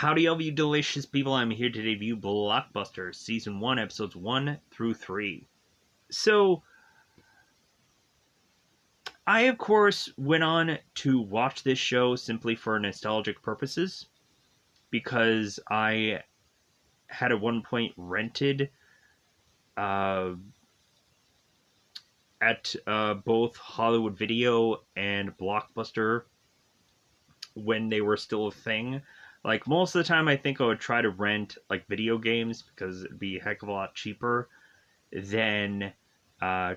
Howdy, all you delicious people. I'm here to review Blockbuster, Season 1, Episodes 1 through 3. So, I, of course, went on to watch this show simply for nostalgic purposes, because I had at one point rented at both Hollywood Video and Blockbuster when they were still a thing. Like, most of the time I think I would try to rent like video games because it'd be a heck of a lot cheaper than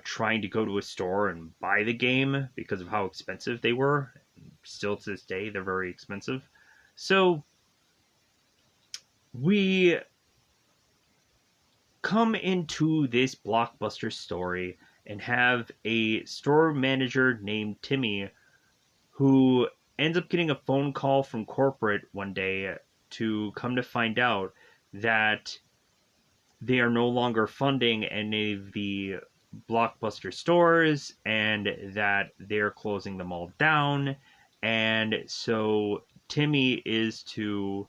trying to go to a store and buy the game because of how expensive they were. Still to this day, they're very expensive. So we come into this Blockbuster story and have a store manager named Timmy who ends up getting a phone call from corporate one day to come to find out that they are no longer funding any of the Blockbuster stores and that they're closing them all down. And so Timmy is to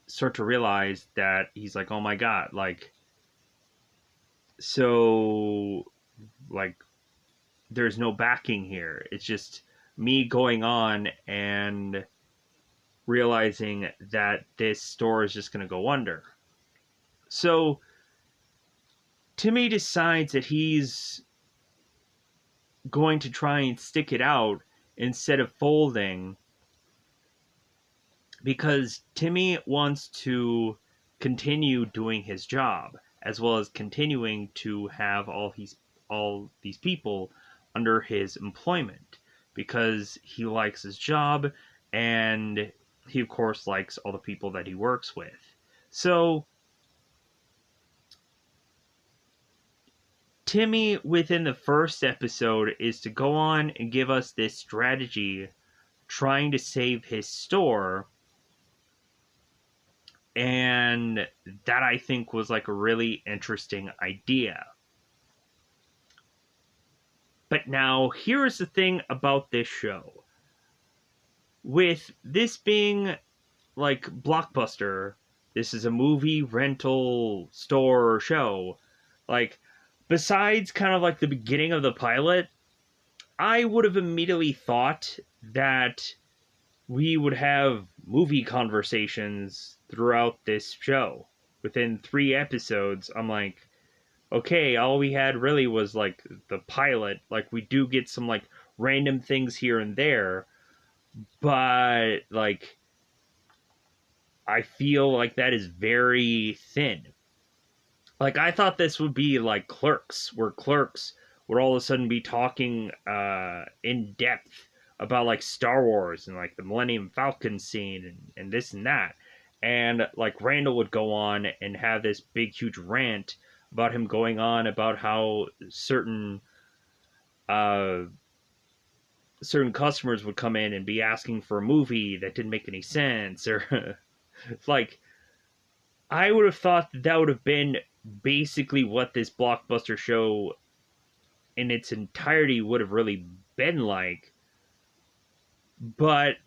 start to realize that he's like, oh my god, like, so, like, there's no backing here. It's just me going on and realizing that this store is just going to go under. So Timmy decides that he's going to try and stick it out instead of folding, because Timmy wants to continue doing his job as well as continuing to have all these people under his employment, because he likes his job and he of course likes all the people that he works with. So Timmy, within the first episode, is to go on and give us this strategy trying to save his store. And that, I think, was like a really interesting idea. But now, here's the thing about this show. With this being like Blockbuster, this is a movie rental store show. Like, besides kind of like the beginning of the pilot, I would have immediately thought that we would have movie conversations throughout this show. Within 3 episodes, I'm like, okay, all we had really was like the pilot. Like, we do get some like random things here and there, but like, I feel like that is very thin. Like, I thought this would be like Clerks, where Clerks would all of a sudden be talking in depth about like Star Wars and like the Millennium Falcon scene and this and that. And like Randall would go on and have this big huge rant about him going on about how certain customers would come in and be asking for a movie that didn't make any sense, or like, I would have thought that would have been basically what this Blockbuster show in its entirety would have really been like. But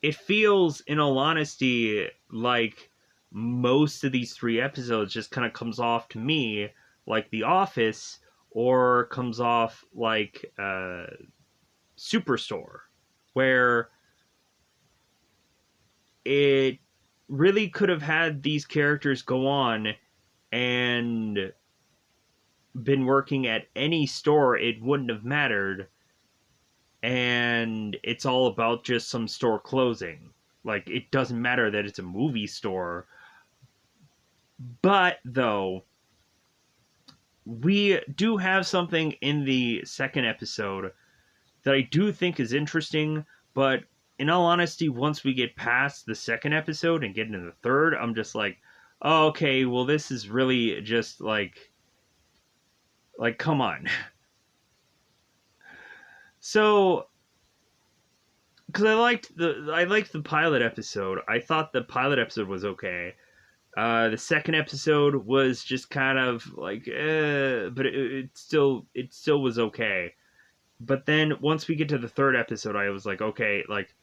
it feels, in all honesty, like most of these 3 episodes just kind of comes off to me like The Office, or comes off like Superstore, where it really could have had these characters go on and been working at any store, it wouldn't have mattered, and it's all about just some store closing. Like, it doesn't matter that it's a movie store. But though, we do have something in the second episode that I do think is interesting, but in all honesty, once we get past the second episode and get into the third, I'm just like, oh, okay, well, this is really just like, come on. So, because I liked the pilot episode. I thought the pilot episode was okay. The second episode was just kind of like, but it still was okay. But then once we get to the third episode, I was like, okay, like,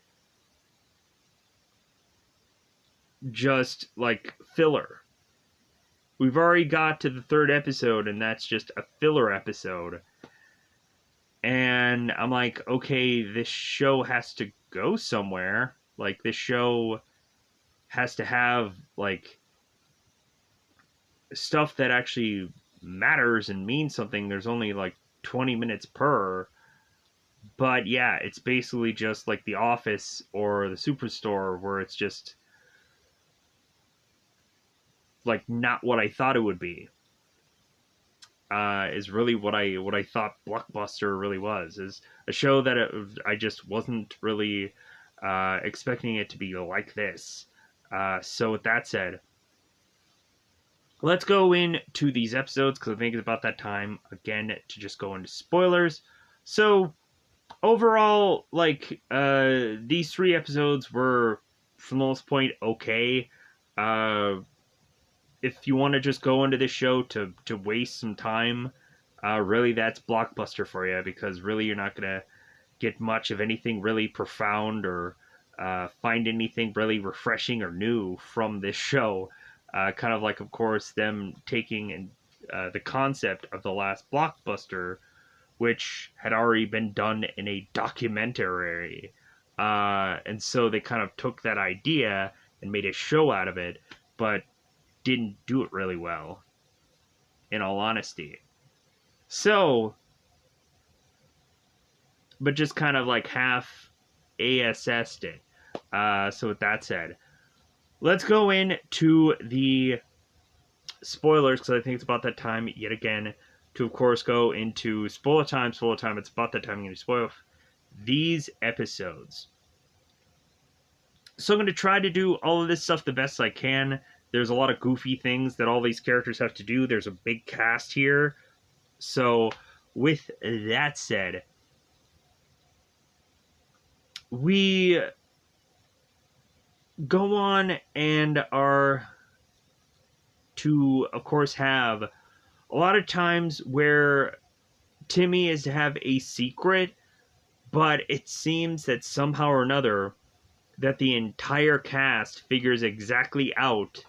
just like filler. We've already got to the third episode, and that's just a filler episode. And I'm like, okay, this show has to go somewhere. Like, this show has to have, like, stuff that actually matters and means something. There's only, like, 20 minutes per. But yeah, it's basically just like The Office or the Superstore, where it's just, like, not what I thought it would be. Is really what I thought Blockbuster really was. Is a show that I just wasn't really expecting it to be like this. So with that said, let's go into these episodes because I think it's about that time again to just go into spoilers. So overall, like these three episodes were for the most point okay. If you want to just go into this show to waste some time, really that's Blockbuster for you, because really you're not gonna get much of anything really profound or find anything really refreshing or new from this show. Kind of like, of course, them taking the concept of the last Blockbuster, which had already been done in a documentary. And so they kind of took that idea and made a show out of it, but didn't do it really well, in all honesty. So, but just kind of like half ASS'd it. So with that said, let's go into the spoilers, because I think it's about that time yet again to, of course, go into spoiler time. Spoiler time. It's about that time I'm going to spoil these episodes. So I'm going to try to do all of this stuff the best I can. There's a lot of goofy things that all these characters have to do. There's a big cast here. So with that said, we go on and are to, of course, have a lot of times where Timmy is to have a secret, but it seems that somehow or another that the entire cast figures exactly out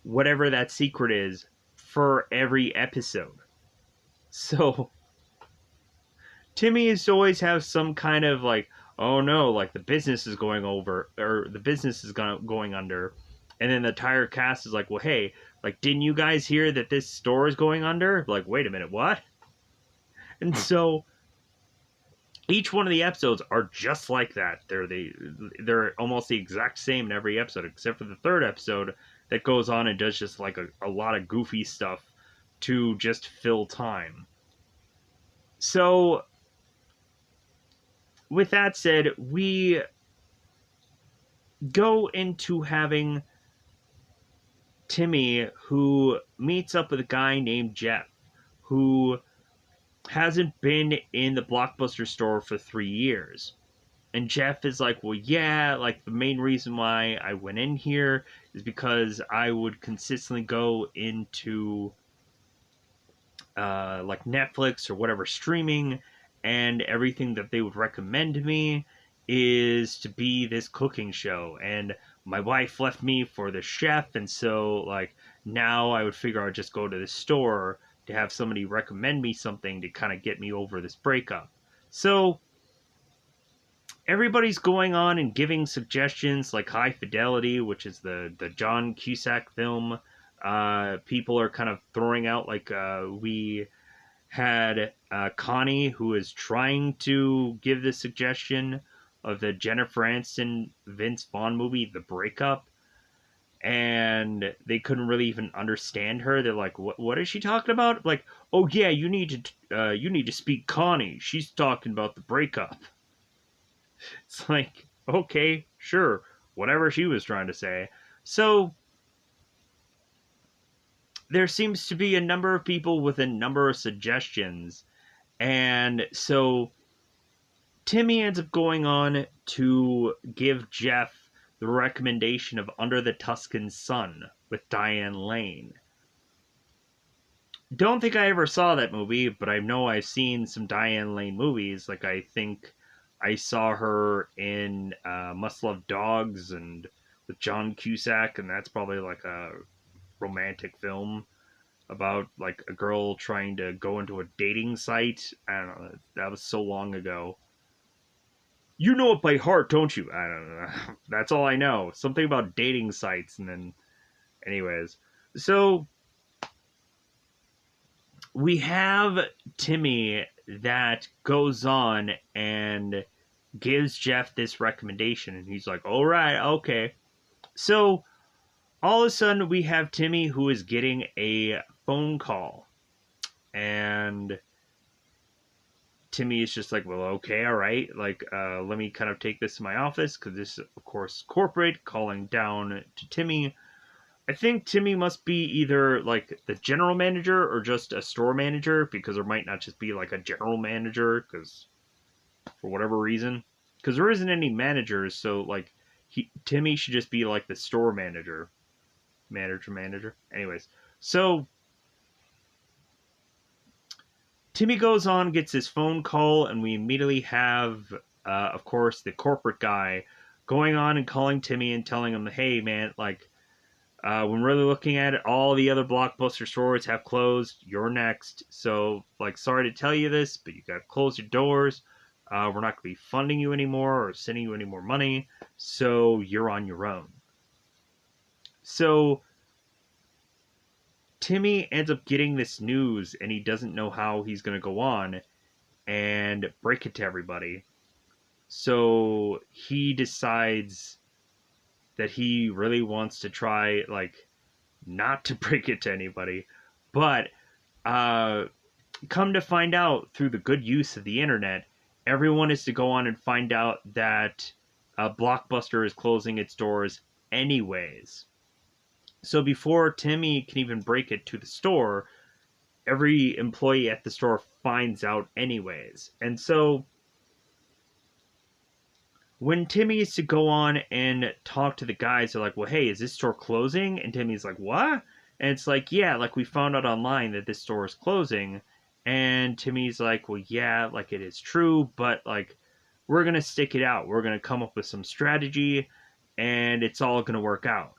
whatever that secret is for every episode. So Timmy is to always have some kind of like, oh no, like the business is going over, or the business is going under. And then the entire cast is like, well, hey, like, didn't you guys hear that this store is going under? Like, wait a minute, what? And so each one of the episodes are just like that. They're almost the exact same in every episode, except for the third episode that goes on and does just like a lot of goofy stuff to just fill time. So with that said, we go into having Timmy, who meets up with a guy named Jeff, who hasn't been in the Blockbuster store for 3 years. And Jeff is like, well, yeah, like the main reason why I went in here is because I would consistently go into like Netflix or whatever streaming, and everything that they would recommend to me is to be this cooking show. And my wife left me for the chef, and so like now I would figure I'd just go to the store to have somebody recommend me something to kind of get me over this breakup. So everybody's going on and giving suggestions like High Fidelity, which is the John Cusack film. People are kind of throwing out like we had Connie, who is trying to give the suggestion of the Jennifer Aniston Vince Vaughn movie, The Breakup, and they couldn't really even understand her. They're like, "What is she talking about?" Like, "Oh yeah, you need to speak Connie. She's talking about The Breakup." It's like, okay, sure, whatever she was trying to say. So there seems to be a number of people with a number of suggestions, and so Timmy ends up going on to give Jeff the recommendation of Under the Tuscan Sun with Diane Lane. Don't think I ever saw that movie, but I know I've seen some Diane Lane movies. Like, I think I saw her in Must Love Dogs and with John Cusack, and that's probably like a romantic film about like a girl trying to go into a dating site. I don't know. That was so long ago. You know it by heart, don't you? I don't know. That's all I know. Something about dating sites, and then, anyways. So we have Timmy that goes on and gives Jeff this recommendation, and he's like, "All right, okay." So all of a sudden, we have Timmy who is getting a phone call, and Timmy is just like, "Well, okay, all right. Like, let me kind of take this to my office because this is, of course, corporate calling down to Timmy." I think Timmy must be either like the general manager or just a store manager because there might not just be like a general manager because for whatever reason, because there isn't any managers, so like Timmy should just be like the store manager. Anyways, so Timmy goes on, gets his phone call, and we immediately have, of course, the corporate guy going on and calling Timmy and telling him, "Hey, man, like." When really looking at it, all the other Blockbuster stores have closed. You're next. So, like, sorry to tell you this, but you got to close your doors. We're not going to be funding you anymore or sending you any more money. So, you're on your own. So, Timmy ends up getting this news and he doesn't know how he's going to go on and break it to everybody. So, he decides that he really wants to try, like, not to break it to anybody, but come to find out through the good use of the internet, everyone is to go on and find out that Blockbuster is closing its doors anyways. So before Timmy can even break it to the store, every employee at the store finds out anyways. And so when Timmy is to go on and talk to the guys, they're like, "Well, hey, is this store closing?" And Timmy's like, "What?" And it's like, "Yeah, like we found out online that this store is closing." And Timmy's like, "Well, yeah, like it is true, but like we're going to stick it out. We're going to come up with some strategy and it's all going to work out."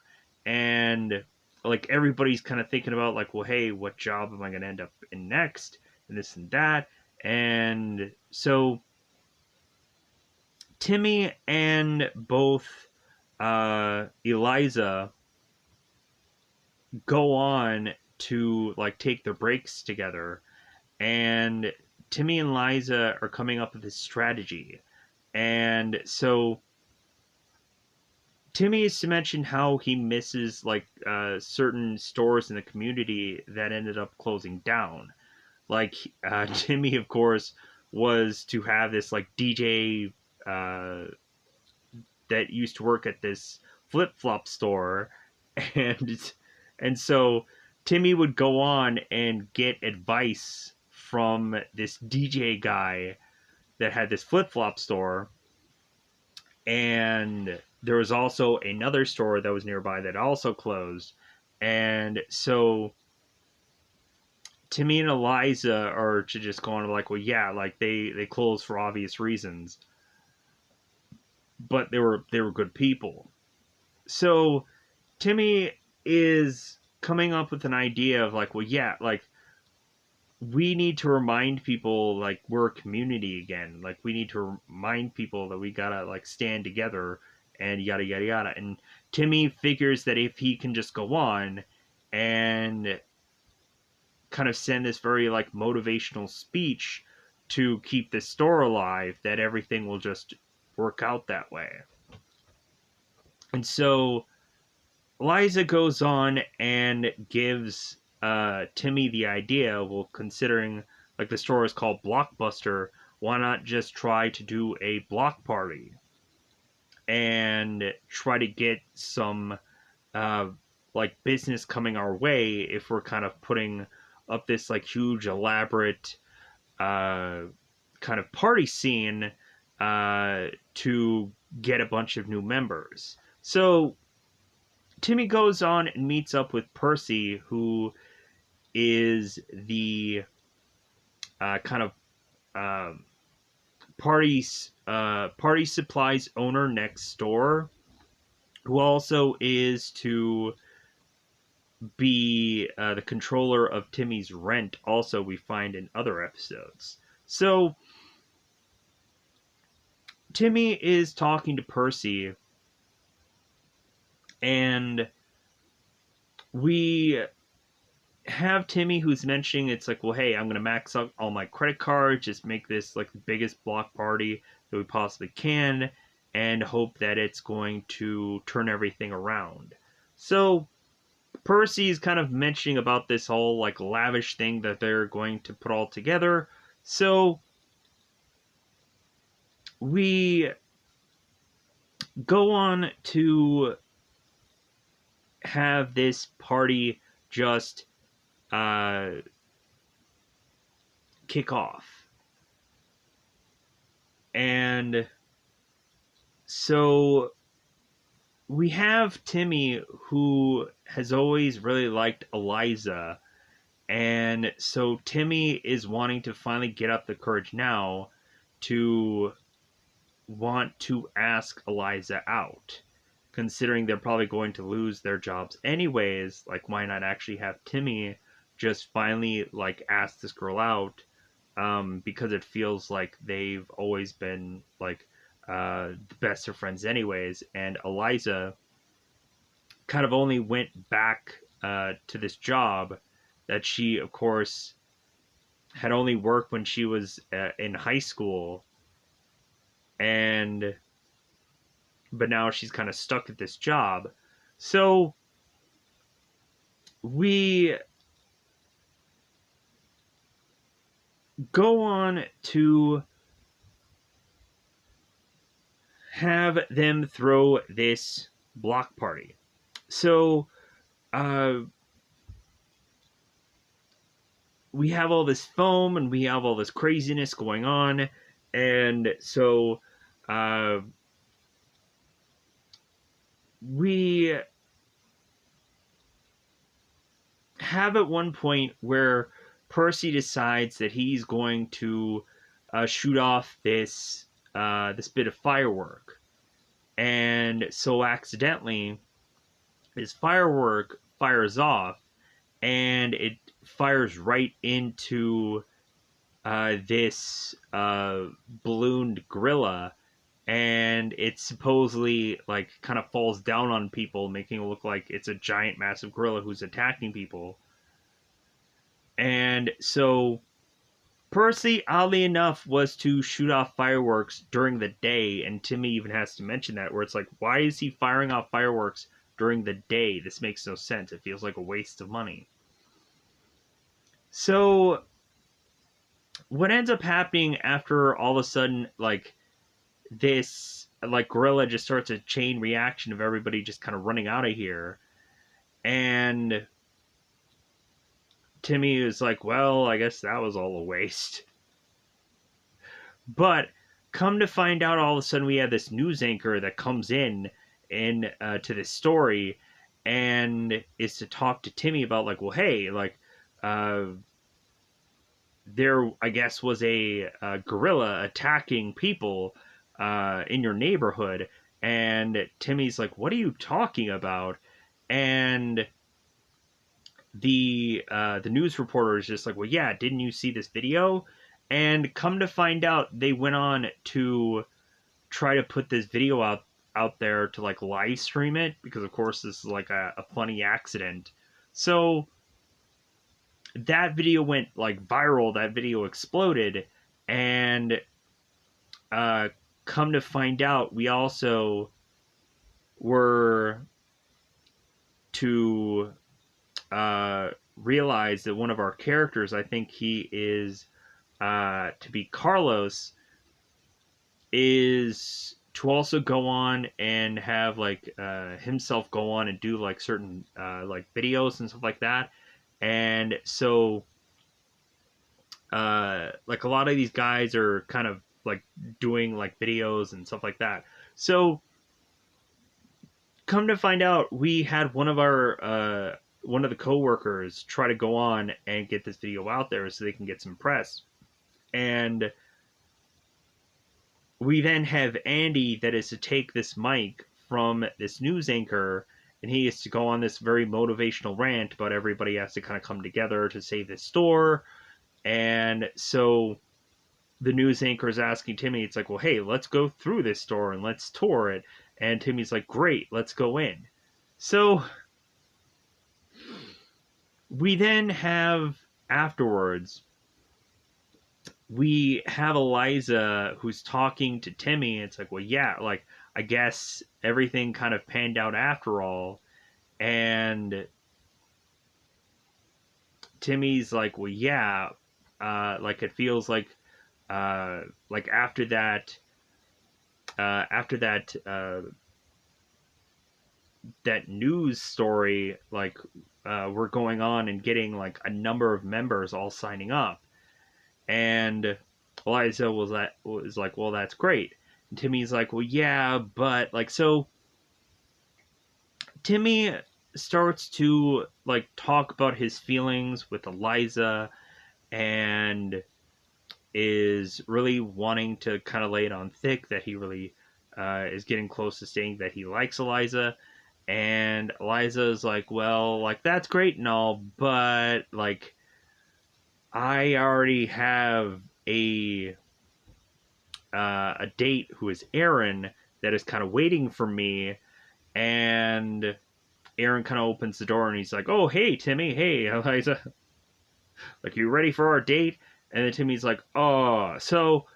And like everybody's kind of thinking about like, "Well, hey, what job am I going to end up in next?" And this and that. And so Timmy and both Eliza go on to like take their breaks together, and Timmy and Liza are coming up with this strategy. And so Timmy is to mention how he misses like certain stores in the community that ended up closing down. Like Timmy, of course, was to have this like DJ that used to work at this flip flop store, and so Timmy would go on and get advice from this DJ guy that had this flip flop store, and there was also another store that was nearby that also closed, and so Timmy and Eliza are to just go on like, well, yeah, like they closed for obvious reasons, but they were good people. So Timmy is coming up with an idea of like, well, yeah, like we need to remind people like we're a community again. Like we need to remind people that we gotta like stand together and yada yada yada. And Timmy figures that if he can just go on and kind of send this very like motivational speech to keep the store alive, that everything will just work out that way. And so Liza goes on and gives Timmy the idea. Well, considering like the store is called Blockbuster, why not just try to do a block party and try to get some uh, like business coming our way if we're kind of putting up this like huge elaborate uh, kind of party scene to get a bunch of new members. So Timmy goes on and meets up with Percy, who is the kind of um party supplies owner next door, who also is to be the controller of Timmy's rent, also we find in other episodes. So Timmy is talking to Percy, and we have Timmy who's mentioning, it's like, well, hey, I'm going to max out all my credit cards, just make this like the biggest block party that we possibly can, and hope that it's going to turn everything around. So Percy's kind of mentioning about this whole like lavish thing that they're going to put all together. So we go on to have this party just kick off. And so we have Timmy, who has always really liked Eliza. And so Timmy is wanting to finally get up the courage now to want to ask Eliza out. Considering they're probably going to lose their jobs anyways, like, why not actually have Timmy just finally like ask this girl out, because it feels like they've always been like the best of friends anyways, and Eliza kind of only went back to this job that she, of course, had only worked when she was in high school, and but now she's kind of stuck at this job. So we go on to have them throw this block party. So we have all this foam and we have all this craziness going on, and so we have at one point where Percy decides that he's going to shoot off this this bit of firework, and so accidentally his firework fires off, and it fires right into this ballooned gorilla, and it supposedly like kind of falls down on people, making it look like it's a giant massive gorilla who's attacking people. And so Percy, oddly enough, was to shoot off fireworks during the day, and Timmy even has to mention that, where it's like, why is he firing off fireworks during the day? This makes no sense. It feels like a waste of money. So what ends up happening after all of a sudden, like, this like gorilla just starts a chain reaction of everybody just kind of running out of here, and Timmy is like, well, I guess that was all a waste. But come to find out, all of a sudden we have this news anchor that comes in to this story, and is to talk to Timmy about like, well, hey, like there I guess was a gorilla attacking people in your neighborhood. And Timmy's like, what are you talking about? And the news reporter is just like, well, yeah, didn't you see this video? And come to find out, they went on to try to put this video out there to like live stream it, because of course this is like a funny accident. So that video went like viral, that video exploded, and come to find out, we also were to realize that one of our characters, I think he is to be Carlos, is to also go on and have like himself go on and do like certain like videos and stuff like that. And so like a lot of these guys are kind of like doing like videos and stuff like that. So come to find out, we had one of the coworkers try to go on and get this video out there so they can get some press. And we then have Andy that is to take this mic from this news anchor, and he has to go on this very motivational rant about everybody has to kind of come together to save this store. And so the news anchor is asking Timmy, it's like, well, hey, let's go through this store and let's tour it. And Timmy's like, great, let's go in. So we then have, afterwards, we have Eliza who's talking to Timmy. It's like, well, yeah, like, I guess everything kind of panned out after all. And Timmy's like, well, yeah, like, it feels like after that, that news story, like, we're going on and getting like a number of members all signing up. And Eliza was like, well, that's great. And Timmy's like, well, yeah, but like, so Timmy starts to like talk about his feelings with Eliza, and is really wanting to kind of lay it on thick that he really is getting close to saying that he likes Eliza. And Eliza is like, well, like, that's great and all, but like, I already have a date who is Aaron that is kind of waiting for me. And Aaron kind of opens the door and he's like, oh, hey, Timmy, hey, Eliza, like, you ready for our date? And then Timmy's like, oh. So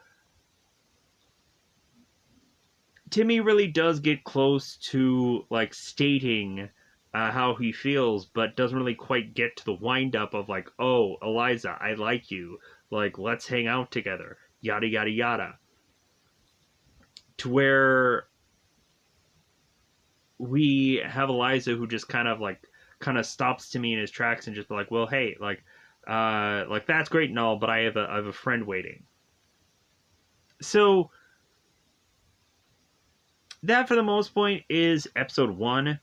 Timmy really does get close to like stating how he feels, but doesn't really quite get to the wind up of like, oh, Eliza, I like you, like, let's hang out together, yada yada yada. To where we have Eliza who just kind of stops Timmy in his tracks and just be like, well, hey, like, that's great and all, but I have a friend waiting. So that, for the most point, is episode 1.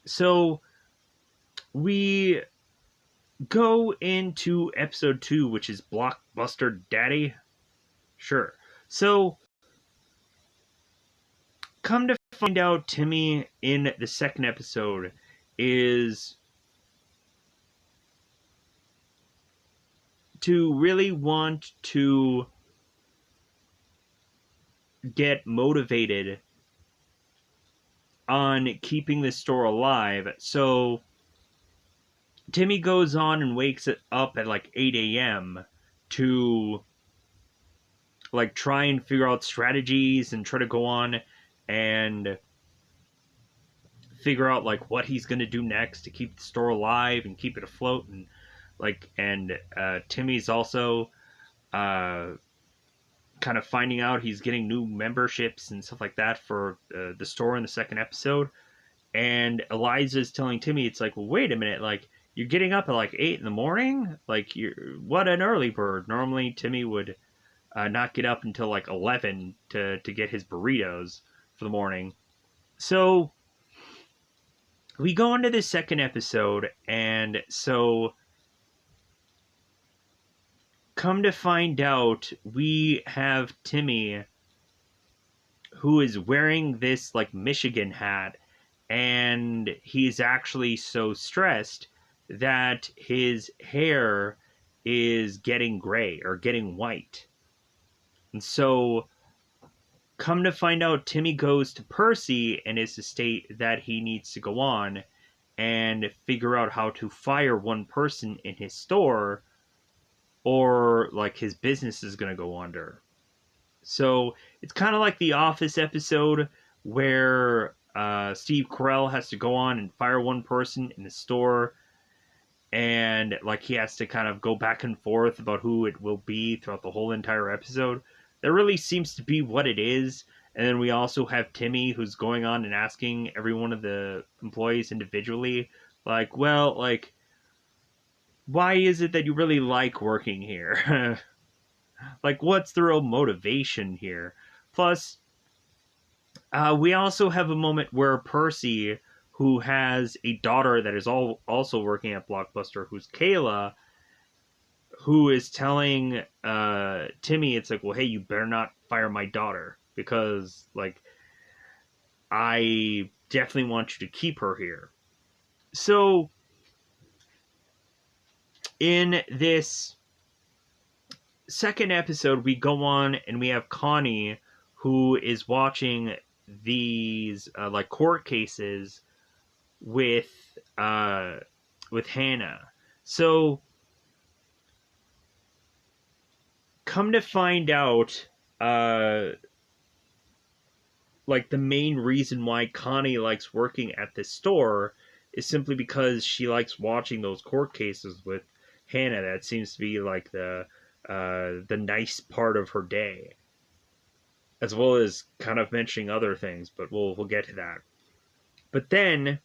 So we go into episode 2, which is Blockbuster Daddy. Sure. So come to find out, Timmy in the second episode is to really want to get motivated on keeping the store alive. So Timmy goes on and wakes it up at like 8 a.m. to like try and figure out strategies and try to go on and figure out like what he's going to do next to keep the store alive and keep it afloat. And like, and Timmy's also kind of finding out he's getting new memberships and stuff like that for the store in the second episode. And Eliza's telling Timmy, it's like, well, wait a minute, like, you're getting up at like 8 in the morning? Like, what an early bird. Normally Timmy would not get up until like 11 to get his burritos for the morning. So we go into the second episode, and so come to find out, we have Timmy who is wearing this like Michigan hat, and he's actually so stressed that his hair is getting gray or getting white. And so come to find out, Timmy goes to Percy and is to state that he needs to go on and figure out how to fire one person in his store, or like his business is going to go under. So it's kind of like the Office episode where Steve Carell has to go on and fire one person in the store, and like he has to kind of go back and forth about who it will be throughout the whole entire episode. That really seems to be what it is. And then we also have Timmy who's going on and asking every one of the employees individually, like, well, like, why is it that you really like working here? Like, what's the real motivation here? Plus, we also have a moment where Percy, who has a daughter that is also working at Blockbuster, who's Kayla, who is telling uh, Timmy, it's like, well, hey, you better not fire my daughter, because like, I definitely want you to keep her here. So, in this second episode, we go on and we have Connie, who is watching these like court cases with Hannah. So, come to find out, like the main reason why Connie likes working at this store is simply because she likes watching those court cases with Hannah. That seems to be like the nice part of her day, as well as kind of mentioning other things. But we'll get to that. But then,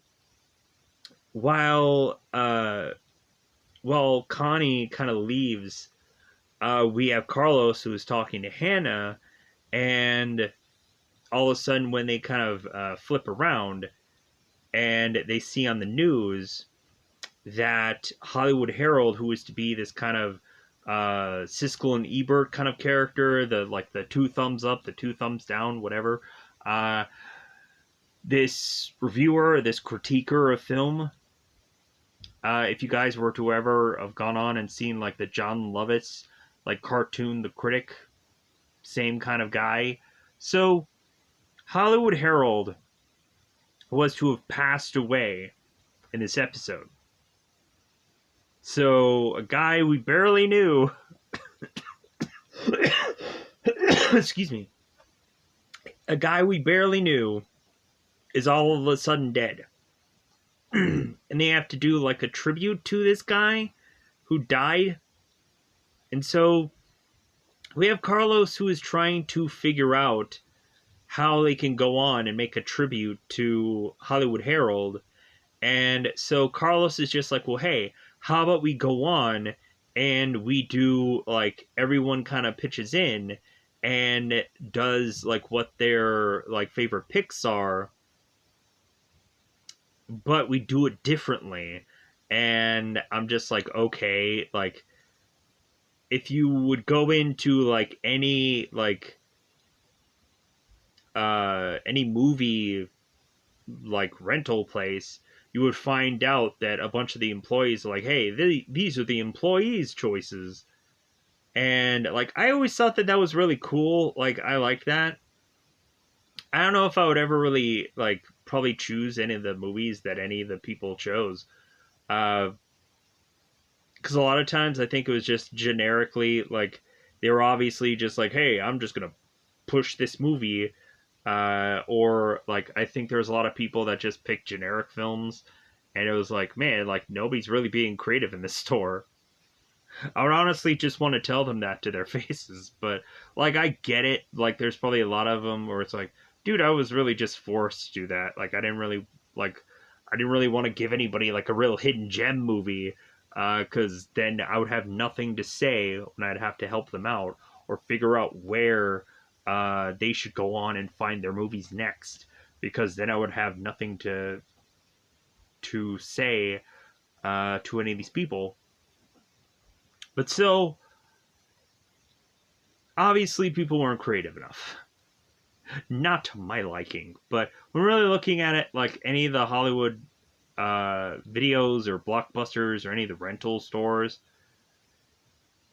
while Connie kind of leaves, we have Carlos who is talking to Hannah, and all of a sudden, when they kind of flip around, and they see on the news that Hollywood Herald, who is to be this kind of Siskel and Ebert kind of character, the two thumbs up, the two thumbs down, whatever. This reviewer, this critiquer of film. If you guys were to ever have gone on and seen like the John Lovitz like cartoon, The Critic, same kind of guy. So Hollywood Herald was to have passed away in this episode. So a guy we barely knew excuse me. A guy we barely knew is all of a sudden dead. And they have to do like a tribute to this guy who died. And so we have Carlos who is trying to figure out how they can go on and make a tribute to Hollywood Herald. And so Carlos is just like, well, hey, how about we go on and we do like everyone kind of pitches in and does like what their like favorite picks are, but we do it differently. And I'm just like, okay, like if you would go into like any movie like rental place, you would find out that a bunch of the employees are like, hey, these are the employees' choices. And like I always thought that was really cool. Like I like that. I don't know if I would ever really like probably choose any of the movies that any of the people chose. Because a lot of times I think it was just generically like they were obviously just like, hey, I'm just gonna push this movie. Or like I think there's a lot of people that just pick generic films, and it was like, man, like nobody's really being creative in this store. I would honestly just want to tell them that to their faces, but like I get it. Like there's probably a lot of them where it's like, dude, I was really just forced to do that. Like I didn't really want to give anybody like a real hidden gem movie, because then I would have nothing to say when I'd have to help them out or figure out where they should go on and find their movies next, because then I would have nothing to say to any of these people. But so obviously people weren't creative enough, not to my liking. But when really looking at it, like any of the Hollywood videos or Blockbusters or any of the rental stores,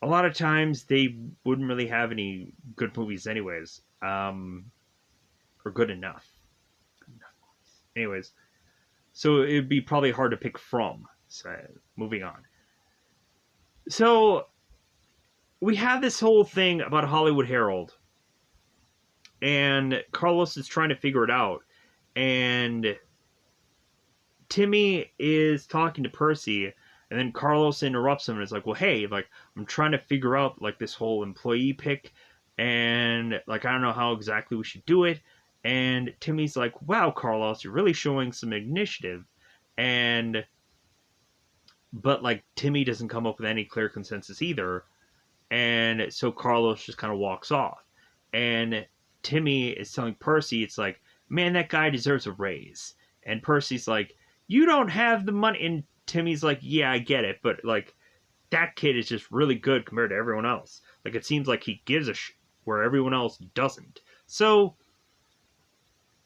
a lot of times they wouldn't really have any good movies anyways, or good enough. Anyways, so it'd be probably hard to pick from. So moving on. So we have this whole thing about Hollywood Herald, and Carlos is trying to figure it out, and Timmy is talking to Percy, and then Carlos interrupts him and is like, well, hey, like I'm trying to figure out like this whole employee pick, and like I don't know how exactly we should do it. And Timmy's like, wow, Carlos, you're really showing some initiative. But like Timmy doesn't come up with any clear consensus either. And so Carlos just kind of walks off. And Timmy is telling Percy, it's like, man, that guy deserves a raise. And Percy's like, you don't have the money. And Timmy's like, yeah, I get it. But like, that kid is just really good compared to everyone else. Like, it seems like he gives a where everyone else doesn't. So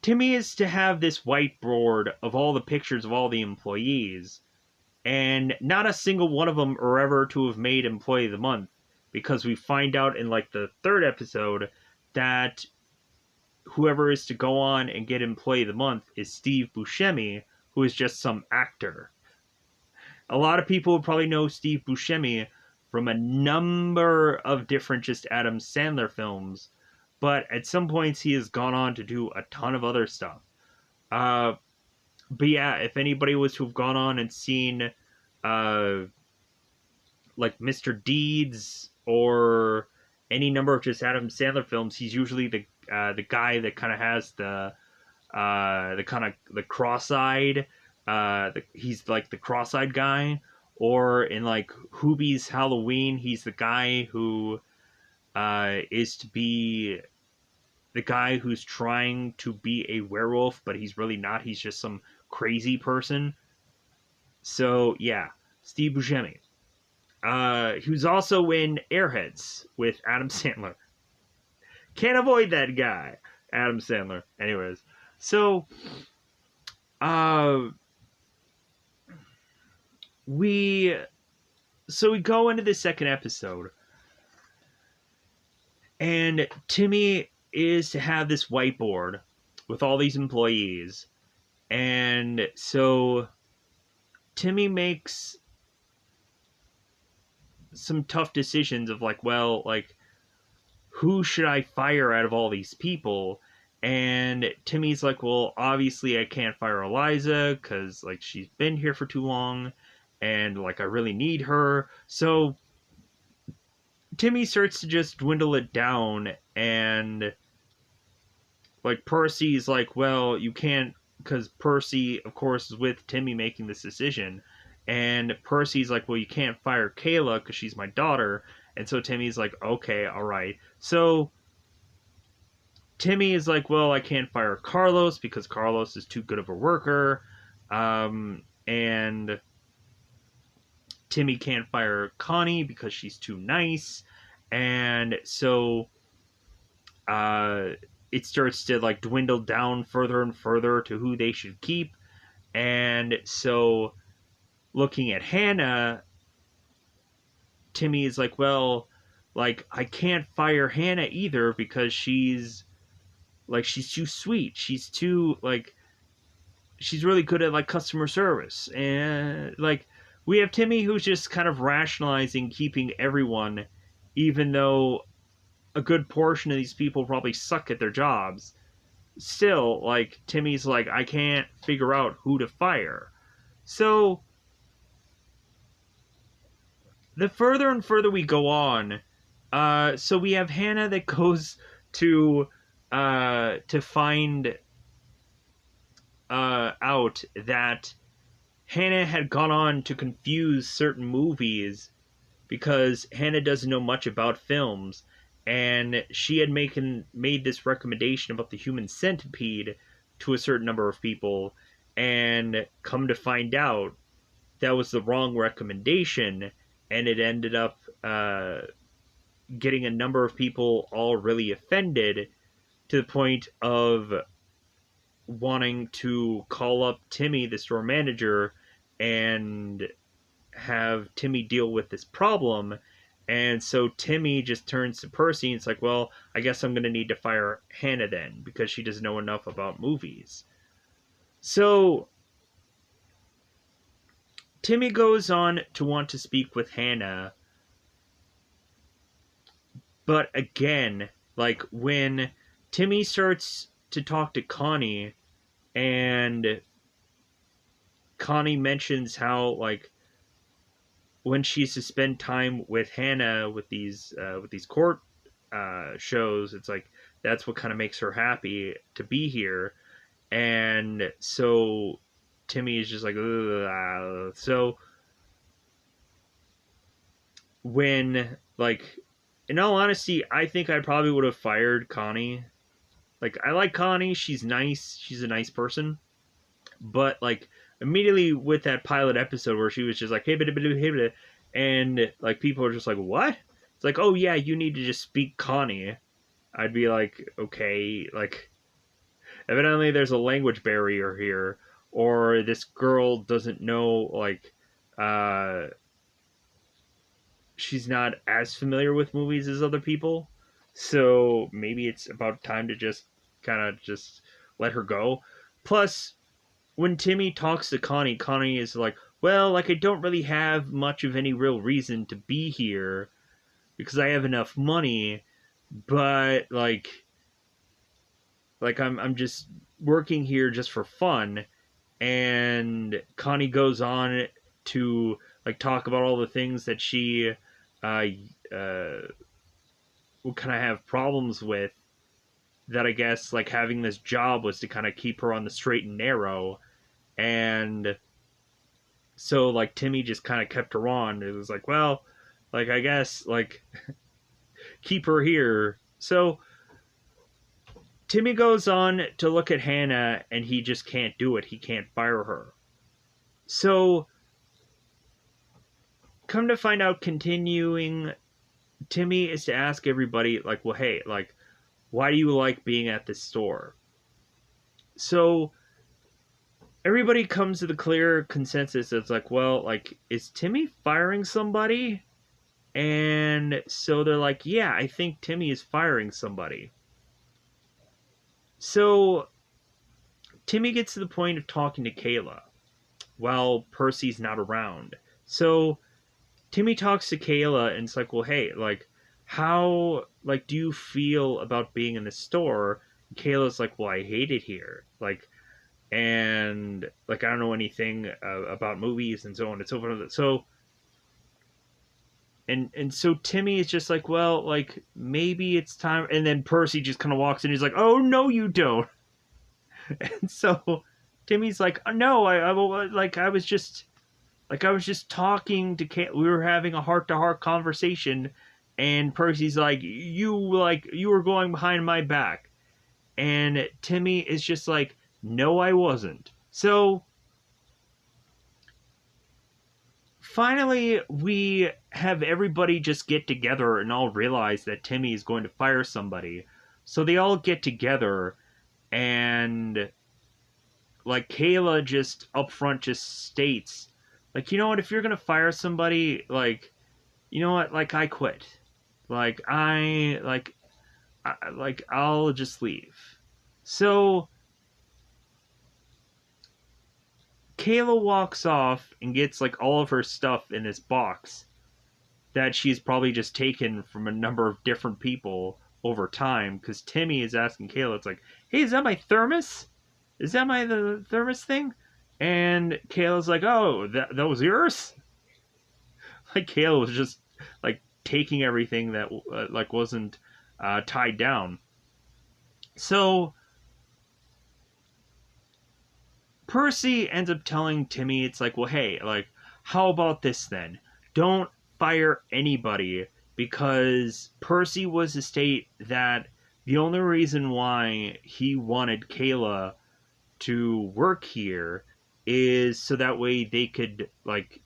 Timmy is to have this whiteboard of all the pictures of all the employees, and not a single one of them are ever to have made Employee of the Month, because we find out in like the third episode that whoever is to go on and get Employee of the Month is Steve Buscemi, who is just some actor. A lot of people would probably know Steve Buscemi from a number of different just Adam Sandler films, but at some points he has gone on to do a ton of other stuff. But yeah, if anybody was to have gone on and seen like Mr. Deeds or any number of just Adam Sandler films, he's usually the guy that kind of has the kind of the cross-eyed. He's like the cross-eyed guy. Or in like Hoobie's Halloween, he's the guy who is to be the guy who's trying to be a werewolf, but he's really not. He's just some crazy person. So yeah, Steve Buscemi. He was also in Airheads with Adam Sandler. Can't avoid that guy, Adam Sandler. Anyways, so we go into the second episode, and Timmy is to have this whiteboard with all these employees, and so Timmy makes some tough decisions of like, well, like, who should I fire out of all these people? And Timmy's like, well, obviously I can't fire Eliza because like she's been here for too long, and like I really need her. So Timmy starts to just dwindle it down, and like Percy's like, well, you can't, because Percy, of course, is with Timmy making this decision. And Percy's like, well, you can't fire Kayla because she's my daughter. And so Timmy's like, okay, all right. So Timmy is like, well, I can't fire Carlos because Carlos is too good of a worker. And Timmy can't fire Connie because she's too nice. And so it starts to like dwindle down further and further to who they should keep. And so looking at Hannah, Timmy is like, well, like I can't fire Hannah either because she's too sweet. She's too like she's really good at like customer service. And like we have Timmy who's just kind of rationalizing keeping everyone, even though a good portion of these people probably suck at their jobs. Still, like, Timmy's like, I can't figure out who to fire. So the further and further we go on, so we have Hannah that goes to find out that Hannah had gone on to confuse certain movies because Hannah doesn't know much about films, and she had made this recommendation about the human centipede to a certain number of people, and come to find out that was the wrong recommendation, and it ended up getting a number of people all really offended to the point of wanting to call up Timmy, the store manager, and have Timmy deal with this problem. And so Timmy just turns to Percy and it's like, well, I guess I'm going to need to fire Hannah then because she doesn't know enough about movies. So Timmy goes on to want to speak with Hannah. But again, like when Timmy starts to talk to Connie, and Connie mentions how like when she used to spend time with Hannah with these court shows, it's like that's what kind of makes her happy to be here. And so Timmy is just like, ugh. So when like, in all honesty, I think I probably would have fired Connie. Like, I like Connie. She's nice. She's a nice person. But, like, immediately with that pilot episode where she was just like, hey, hey, and, like, people are just like, what? It's like, oh, yeah, you need to just speak Connie. I'd be like, okay, like, evidently there's a language barrier here, or this girl doesn't know, like, uh, she's not as familiar with movies as other people. So maybe it's about time to just kind of just let her go. Plus, when Timmy talks to Connie, Connie is like, well, like, I don't really have much of any real reason to be here because I have enough money, but like I'm just working here just for fun. And Connie goes on to like talk about all the things that she uh, uh, would kind of have problems with. That I guess like having this job was to kind of keep her on the straight and narrow, and so like Timmy just kind of kept her on. It was like, well, like I guess like keep her here. So Timmy goes on to look at Hannah, and he just can't do it. He can't fire her. So come to find out, continuing, Timmy is to ask everybody like, well, hey, like, why do you like being at this store? So everybody comes to the clear consensus. It's like, well, like, is Timmy firing somebody? And so they're like, yeah, I think Timmy is firing somebody. So Timmy gets to the point of talking to Kayla while Percy's not around. So Timmy talks to Kayla and it's like, well, hey, like, how, like, do you feel about being in the store? And Kayla's like, well, I hate it here. Like, and, like, I don't know anything about movies and so on and so forth. So, and so Timmy is just like, well, like, maybe it's time. And then Percy just kind of walks in. He's like, oh, no, you don't. And so Timmy's like, oh, no, like, I was just talking to Kate. We were having a heart-to-heart conversation, and Percy's like, you were going behind my back. And Timmy is just like, no, I wasn't. So finally, we have everybody just get together and all realize that Timmy is going to fire somebody. So they all get together, and like Kayla just up front just states, like, you know what, if you're gonna fire somebody, like, you know what, like, I quit. Like, I'll just leave. So Kayla walks off and gets like all of her stuff in this box that she's probably just taken from a number of different people over time, because Timmy is asking Kayla, it's like, hey, is that my thermos? Is that the thermos thing? And Kayla's like, oh, that was yours? Like, Kayla was just like taking everything that like wasn't tied down. So Percy ends up telling Timmy, it's like, well, hey, like, how about this then? Don't fire anybody, because Percy was to state that the only reason why he wanted Kayla to work here is so that way they could, like,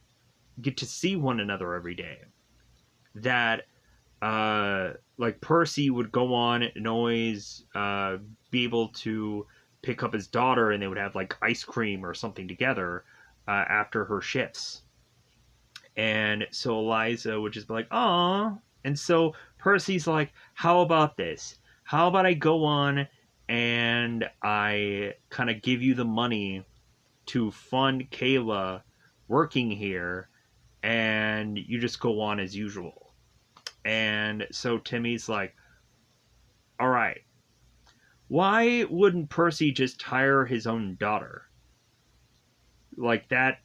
get to see one another every day. That, like, Percy would go on and always be able to pick up his daughter, and they would have like ice cream or something together after her shifts. And so Eliza would just be like, "Aw." And so Percy's like, how about this? How about I go on and I kind of give you the money to fund Kayla working here, and you just go on as usual. And so Timmy's like, all right, why wouldn't Percy just hire his own daughter? Like, that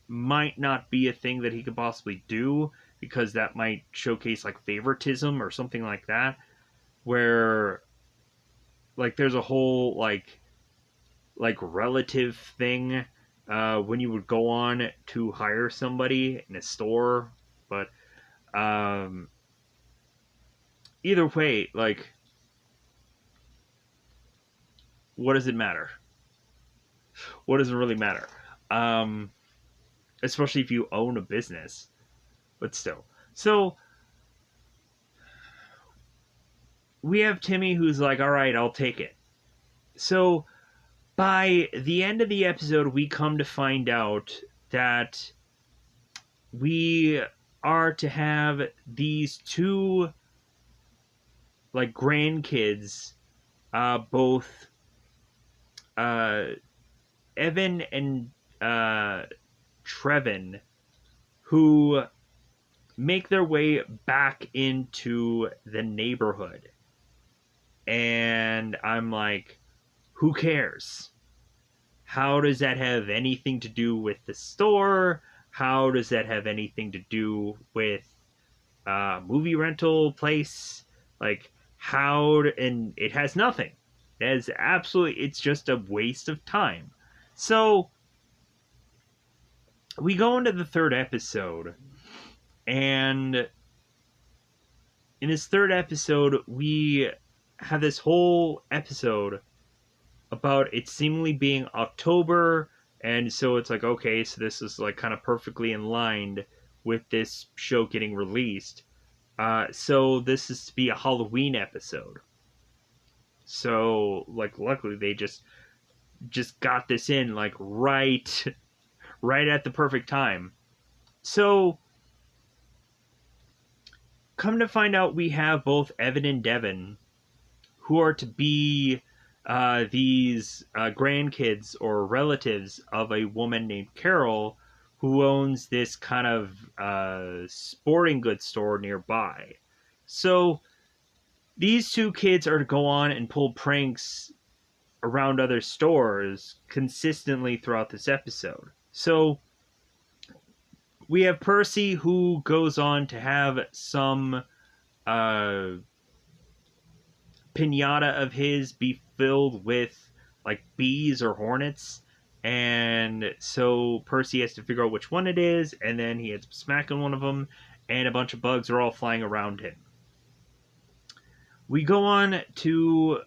might not be a thing that he could possibly do, because that might showcase like favoritism or something like that, where like there's a whole like relative thing when you would go on to hire somebody in a store. But either way, like, what does it matter? What does it really matter? Especially if you own a business, but still. So we have Timmy who's like, all right, I'll take it. So by the end of the episode, we come to find out that we are to have these two like grandkids, both uh, Evan and Trevin, who make their way back into the neighborhood. And I'm like, who cares? How does that have anything to do with the store? How does that have anything to do with movie rental place? Like, and it has nothing. It has absolutely, it's just a waste of time. So, we go into the third episode, and in this third episode, we have this whole episode about it seemingly being October, and so it's like, okay, so this is like kind of perfectly in line with this show getting released. So this is to be a Halloween episode. So like, luckily they just got this in like right at the perfect time. So come to find out, we have both Evan and Devin, who are to be these grandkids or relatives of a woman named Carol, who owns this kind of sporting goods store nearby. So these two kids are to go on and pull pranks around other stores consistently throughout this episode. So we have Percy, who goes on to have some uh, pinata of his be filled with like bees or hornets. And so Percy has to figure out which one it is, and then he ends up smacking one of them, and a bunch of bugs are all flying around him. We go on to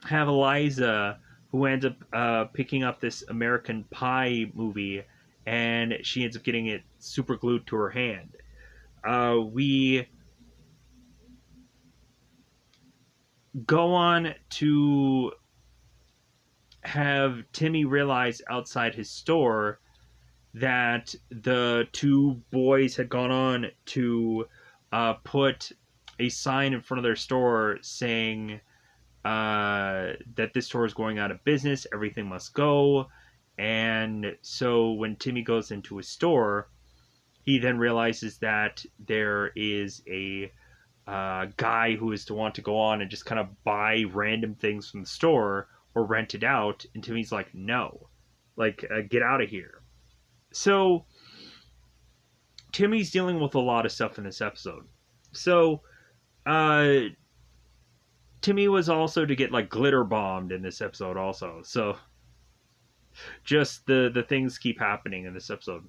have Eliza, who ends up picking up this American Pie movie, and she ends up getting it super glued to her hand. We go on to have Timmy realize outside his store that the two boys had gone on to put a sign in front of their store saying that this store is going out of business, everything must go. And so when Timmy goes into his store, he then realizes that there is a guy who is to want to go on and just kind of buy random things from the store or rent it out. And Timmy's like, no, like, get out of here. So Timmy's dealing with a lot of stuff in this episode. So uh, Timmy was also to get like glitter bombed in this episode also. So just the things keep happening in this episode.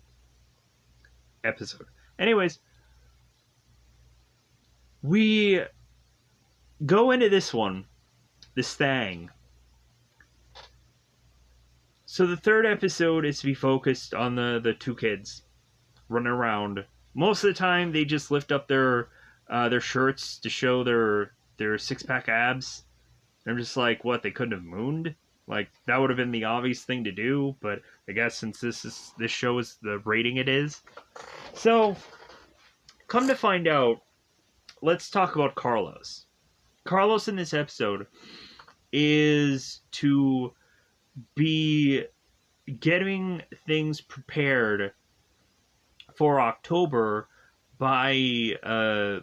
Anyways, we go into this thing. So the third episode is to be focused on the two kids running around. Most of the time, they just lift up their shirts to show their 6-pack abs. I'm just like, what? They couldn't have mooned? Like, that would have been the obvious thing to do. But I guess since this show is the rating it is, so come to find out, let's talk about Carlos. Carlos in this episode is to be getting things prepared for October by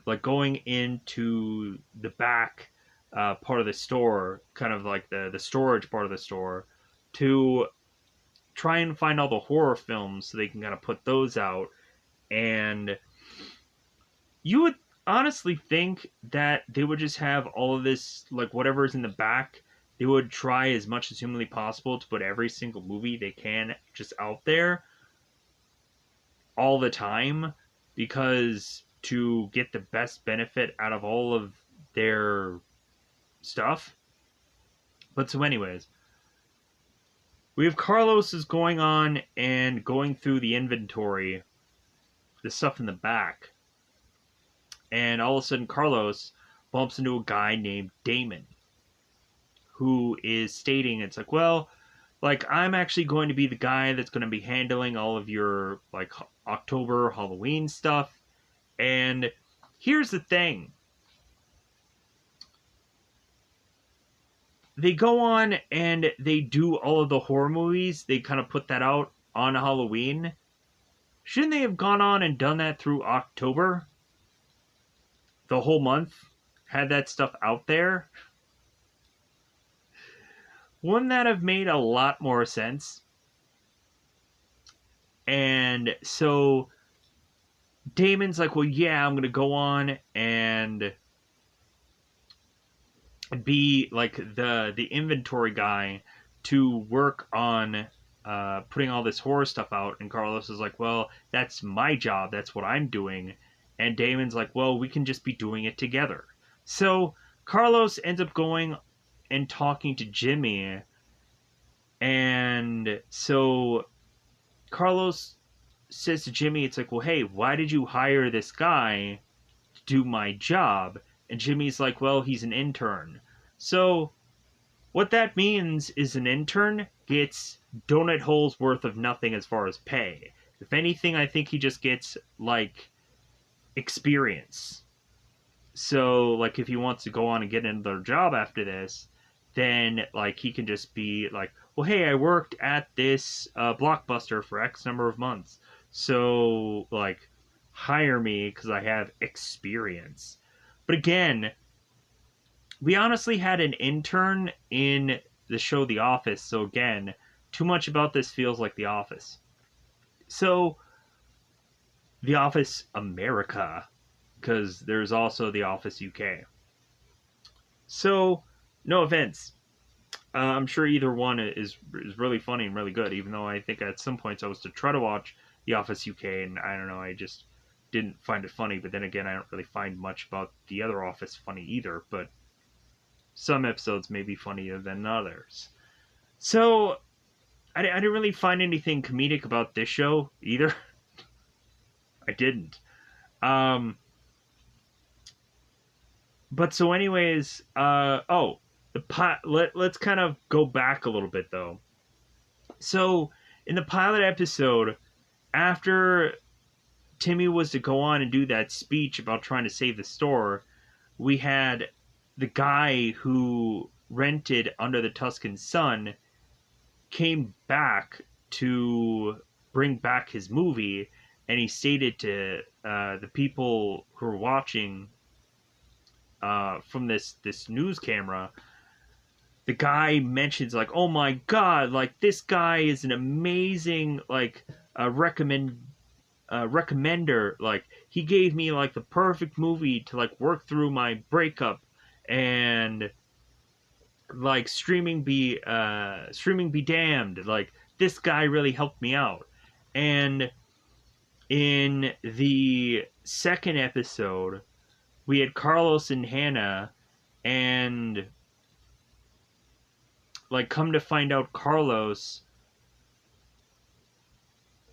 like going into the back part of the store, kind of like the storage part of the store, to try and find all the horror films so they can kind of put those out. And you would honestly think that they would just have all of this, like whatever's in the back, they would try as much as humanly possible to put every single movie they can just out there all the time, because to get the best benefit out of all of their stuff. But so anyways, we have Carlos is going on and going through the inventory, the stuff in the back, and all of a sudden Carlos bumps into a guy named Damon, who is stating it's like, well, like I'm actually going to be the guy that's going to be handling all of your like October Halloween stuff. And here's the thing. They go on and they do all of the horror movies. They kind of put that out on Halloween. Shouldn't they have gone on and done that through October? The whole month? Had that stuff out there? Wouldn't that have made a lot more sense? And so Damon's like, well, yeah, I'm going to go on and be like the inventory guy to work on putting all this horror stuff out. And Carlos is like, well, that's my job. That's what I'm doing. And Damon's like, well, we can just be doing it together. So Carlos ends up going and talking to Jimmy. And so Carlos says to Jimmy, it's like, well, hey, why did you hire this guy to do my job? And Jimmy's like, well, he's an intern. So what that means is an intern gets donut holes worth of nothing as far as pay. If anything, I think he just gets like experience. So like if he wants to go on and get another job after this, then like he can just be like, well, hey, I worked at this Blockbuster for X number of months. So like hire me because I have experience. But again, we honestly had an intern in the show The Office, so again, too much about this feels like The Office. So, The Office America, because there's also The Office UK. So, no offense. I'm sure either one is really funny and really good, even though I think at some points I was to try to watch The Office UK, and I don't know, I just didn't find it funny, but then again, I don't really find much about the other Office funny either, but some episodes may be funnier than others. So, I didn't really find anything comedic about this show either. I didn't. But so anyways, let's kind of go back a little bit though. So, in the pilot episode, after Timmy was to go on and do that speech about trying to save the store, we had the guy who rented Under the Tuscan Sun came back to bring back his movie, and he stated to the people who were watching from this news camera, the guy mentions like, oh my god, like this guy is an amazing like recommender, like he gave me like the perfect movie to like work through my breakup, and like streaming be damned, like this guy really helped me out. And in the second episode we had Carlos and Hannah, and like come to find out Carlos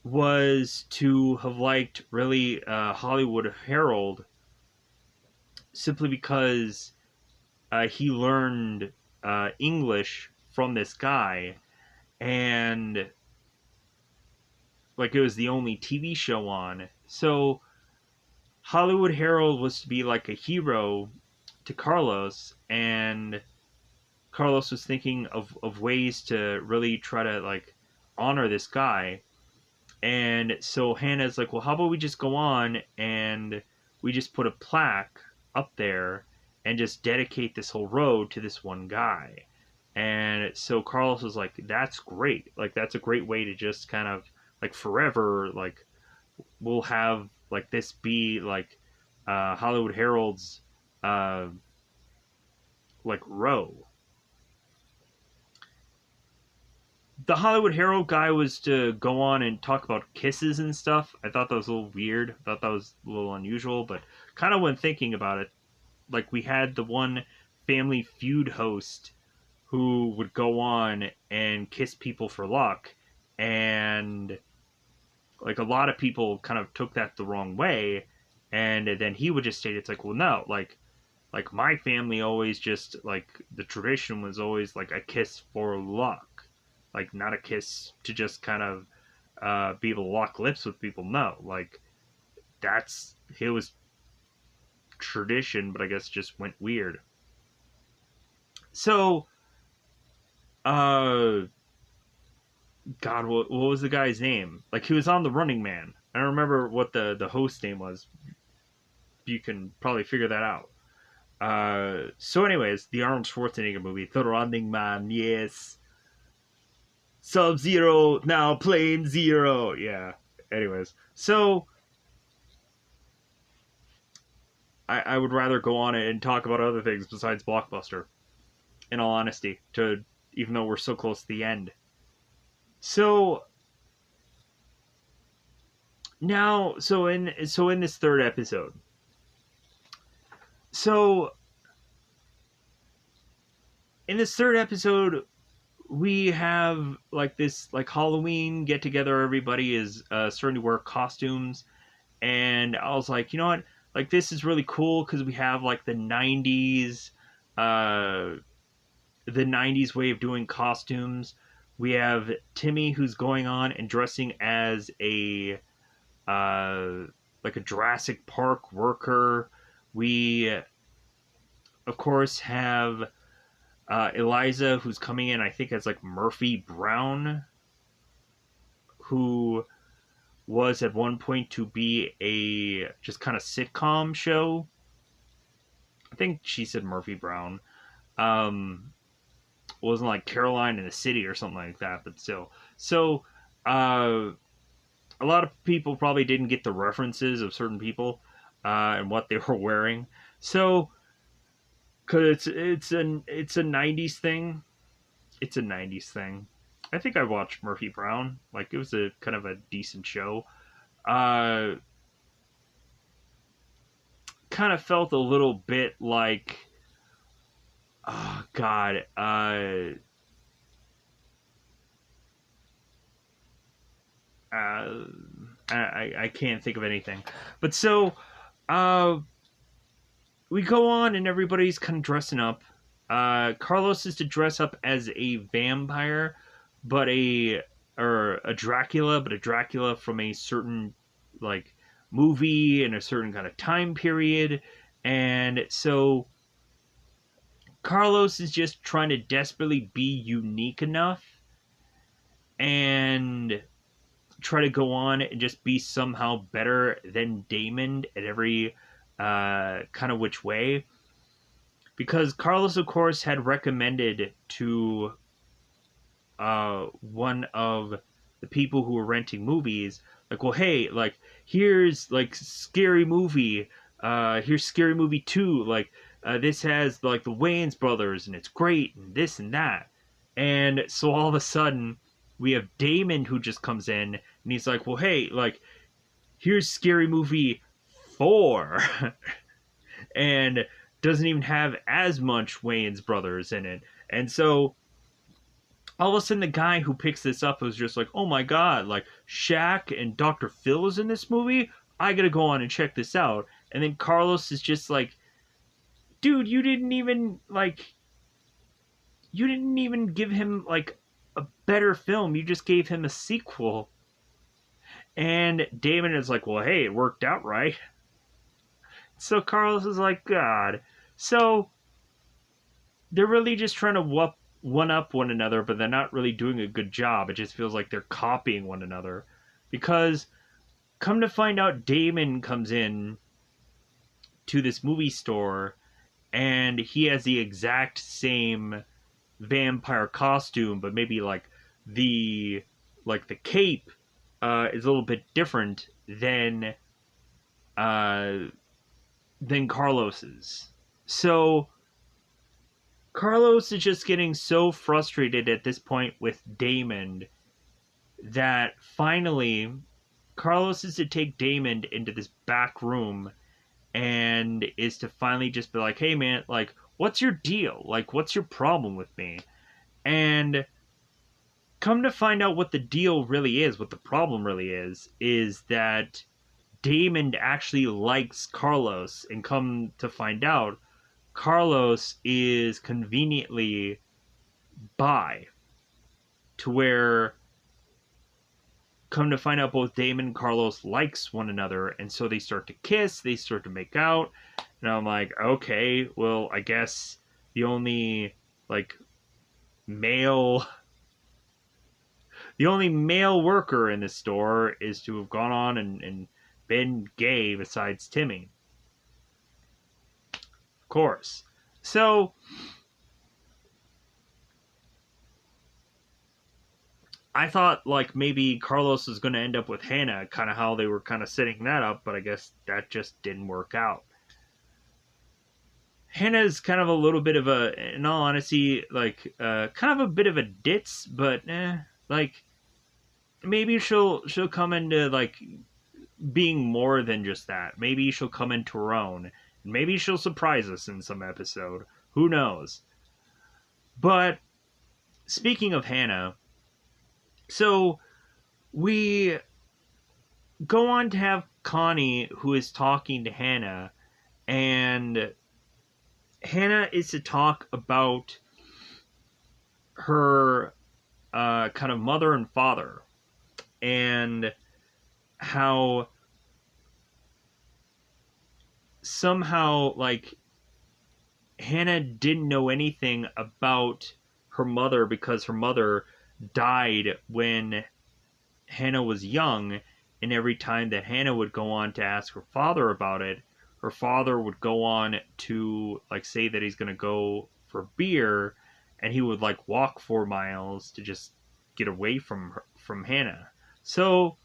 was to have liked really Hollywood Herald simply because he learned English from this guy, and like it was the only TV show on. So Hollywood Herald was to be like a hero to Carlos, and Carlos was thinking of ways to really try to like honor this guy. And so Hannah's like, well, how about we just go on and we just put a plaque up there and just dedicate this whole road to this one guy. And so Carlos was like, that's great. Like, that's a great way to just kind of like forever, like, we'll have like this be like Hollywood Herald's like row. The Hollywood Herald guy was to go on and talk about kisses and stuff. I thought that was a little weird. I thought that was a little unusual, but kind of when thinking about it, like we had the one Family Feud host who would go on and kiss people for luck, and like a lot of people kind of took that the wrong way, and then he would just state it's like, well, no, like like my family always just like the tradition was always like a kiss for luck, like not a kiss to just kind of be able to lock lips with people. No, like that's it was tradition, but I guess just went weird. So, uh, God, what was the guy's name? Like he was on the Running Man. I don't remember what the host name was. You can probably figure that out. So anyways, the Arnold Schwarzenegger movie, The Running Man, yes. Sub-Zero, now Plane Zero. Yeah. Anyways, so I would rather go on it and talk about other things besides Blockbuster, in all honesty, to even though we're so close to the end. So now, so in this third episode, so in this third episode, we have like this like Halloween get together. Everybody is starting to wear costumes, and I was like, you know what? Like this is really cool because we have like uh, the '90s way of doing costumes. We have Timmy who's going on and dressing as a like a Jurassic Park worker. We of course have Eliza who's coming in. I think as like Murphy Brown, who was at one point to be a just kind of sitcom show. I think she said Murphy Brown. Wasn't like Caroline in the City or something like that, but still. So, a lot of people probably didn't get the references of certain people and what they were wearing. So, because it's a '90s thing. It's a '90s thing. I think I watched Murphy Brown. Like it was a kind of a decent show. Uh, Kind of felt a little bit like, oh God, uh, I can't think of anything. But so, uh, we go on and everybody's kind of dressing up. Carlos is to dress up as a vampire, but a Dracula, but a Dracula from a certain like movie in a certain kind of time period. And so Carlos is just trying to desperately be unique enough and try to go on and just be somehow better than Damon at every kind of which way. Because Carlos, of course, had recommended to one of the people who were renting movies, like, well, hey, like, here's like Scary Movie, here's Scary Movie 2, like, this has like the Wayans brothers and it's great and this and that. And so all of a sudden, we have Damon who just comes in and he's like, well, hey, like, here's Scary Movie 4. And doesn't even have as much Wayans brothers in it. And so all of a sudden the guy who picks this up was just like, oh my god, like Shaq and Dr. Phil is in this movie? I gotta go on and check this out. And then Carlos is just like, dude, you didn't even give him like a better film. You just gave him a sequel. And Damon is like, well, hey, it worked out right. So Carlos is like, God. So they're really just trying to one up one another, but they're not really doing a good job. It just feels like they're copying one another. Because come to find out, Damon comes in to this movie store and he has the exact same vampire costume, but maybe the the cape is a little bit different uh, than Carlos's. So Carlos is just getting so frustrated at this point with Damon that finally Carlos is to take Damon into this back room and is to finally just be like, hey man, like, what's your deal? Like, what's your problem with me? And come to find out what the deal really is, what the problem really is that Damon actually likes Carlos, and come to find out, Carlos is conveniently bi, to where, come to find out, both Damon and Carlos likes one another, and so they start to kiss, they start to make out, and I'm like, okay, well, I guess the only like male the only male worker in the store is to have gone on and been gay besides Timmy. Of course. So I thought like maybe Carlos was going to end up with Hannah, kind of how they were kind of setting that up, but I guess that just didn't work out. Hannah's kind of a little bit of a, in all honesty, like kind of a bit of a ditz, but like maybe she'll come into like being more than just that. Maybe she'll come into her own. Maybe she'll surprise us in some episode. Who knows? But speaking of Hannah, so we go on to have Connie, who is talking to Hannah, and Hannah is to talk about her kind of mother and father, and how somehow like Hannah didn't know anything about her mother because her mother died when Hannah was young, and every time that Hannah would go on to ask her father about it, her father would go on to like say that he's going to go for beer, and he would like walk 4 miles to just get away from Hannah. So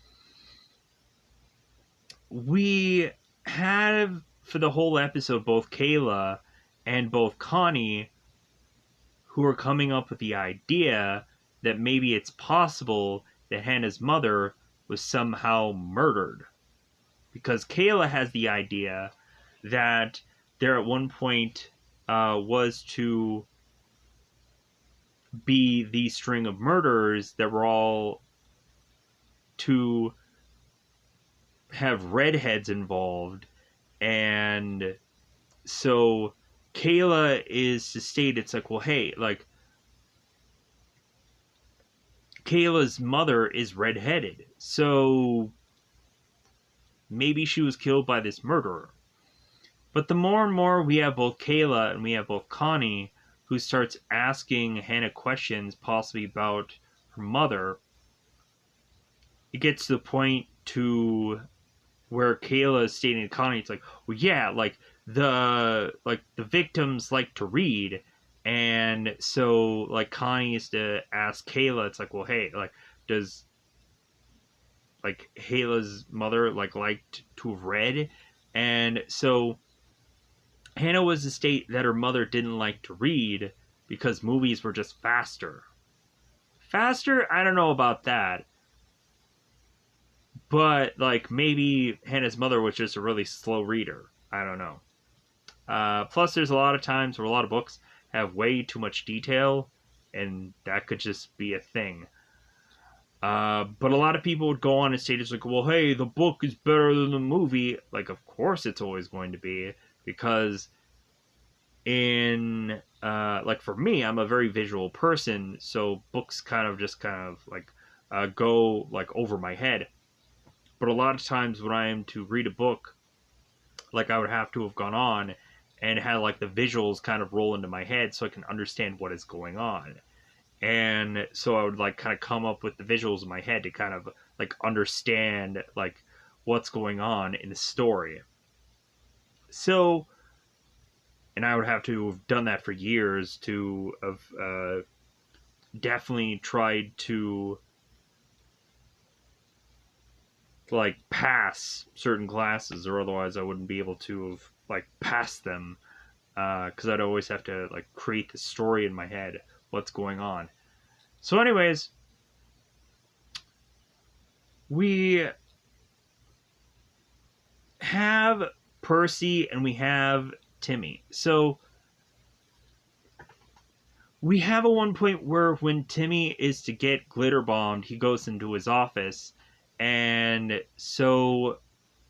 we have for the whole episode both Kayla and both Connie who are coming up with the idea that maybe it's possible that Hannah's mother was somehow murdered. Because Kayla has the idea that there at one point was to be the string of murderers that were all to have redheads involved. And so Kayla is to state, it's like, well, hey, like, Kayla's mother is redheaded, so maybe she was killed by this murderer. But the more and more we have both Kayla and we have both Connie, who starts asking Hannah questions possibly about her mother, it gets to the point to where Kayla is stating to Connie, it's like, well, yeah, like the victims like to read, and so like Connie is to ask Kayla, it's like, well, hey, like, does like Kayla's mother liked to have read? And so Hannah was to state that her mother didn't like to read because movies were just faster. Faster? I don't know about that. But, like, maybe Hannah's mother was just a really slow reader. I don't know. Plus, there's a lot of times where a lot of books have way too much detail, and that could just be a thing. But a lot of people would go on and state, it's like, well, hey, the book is better than the movie. Like, of course it's always going to be, because in, like, for me, I'm a very visual person, so books kind of like, go, like, over my head. But a lot of times when I am to read a book, like, I would have to have gone on and had like the visuals kind of roll into my head so I can understand what is going on. And so I would like kind of come up with the visuals in my head to kind of like understand like what's going on in the story. So, and I would have to have done that for years to have definitely tried to like pass certain classes, or otherwise I wouldn't be able to have like passed them, because I'd always have to like create the story in my head, what's going on. So anyways, we have Percy and we have Timmy. So we have a one point where when Timmy is to get glitter bombed, he goes into his office, and so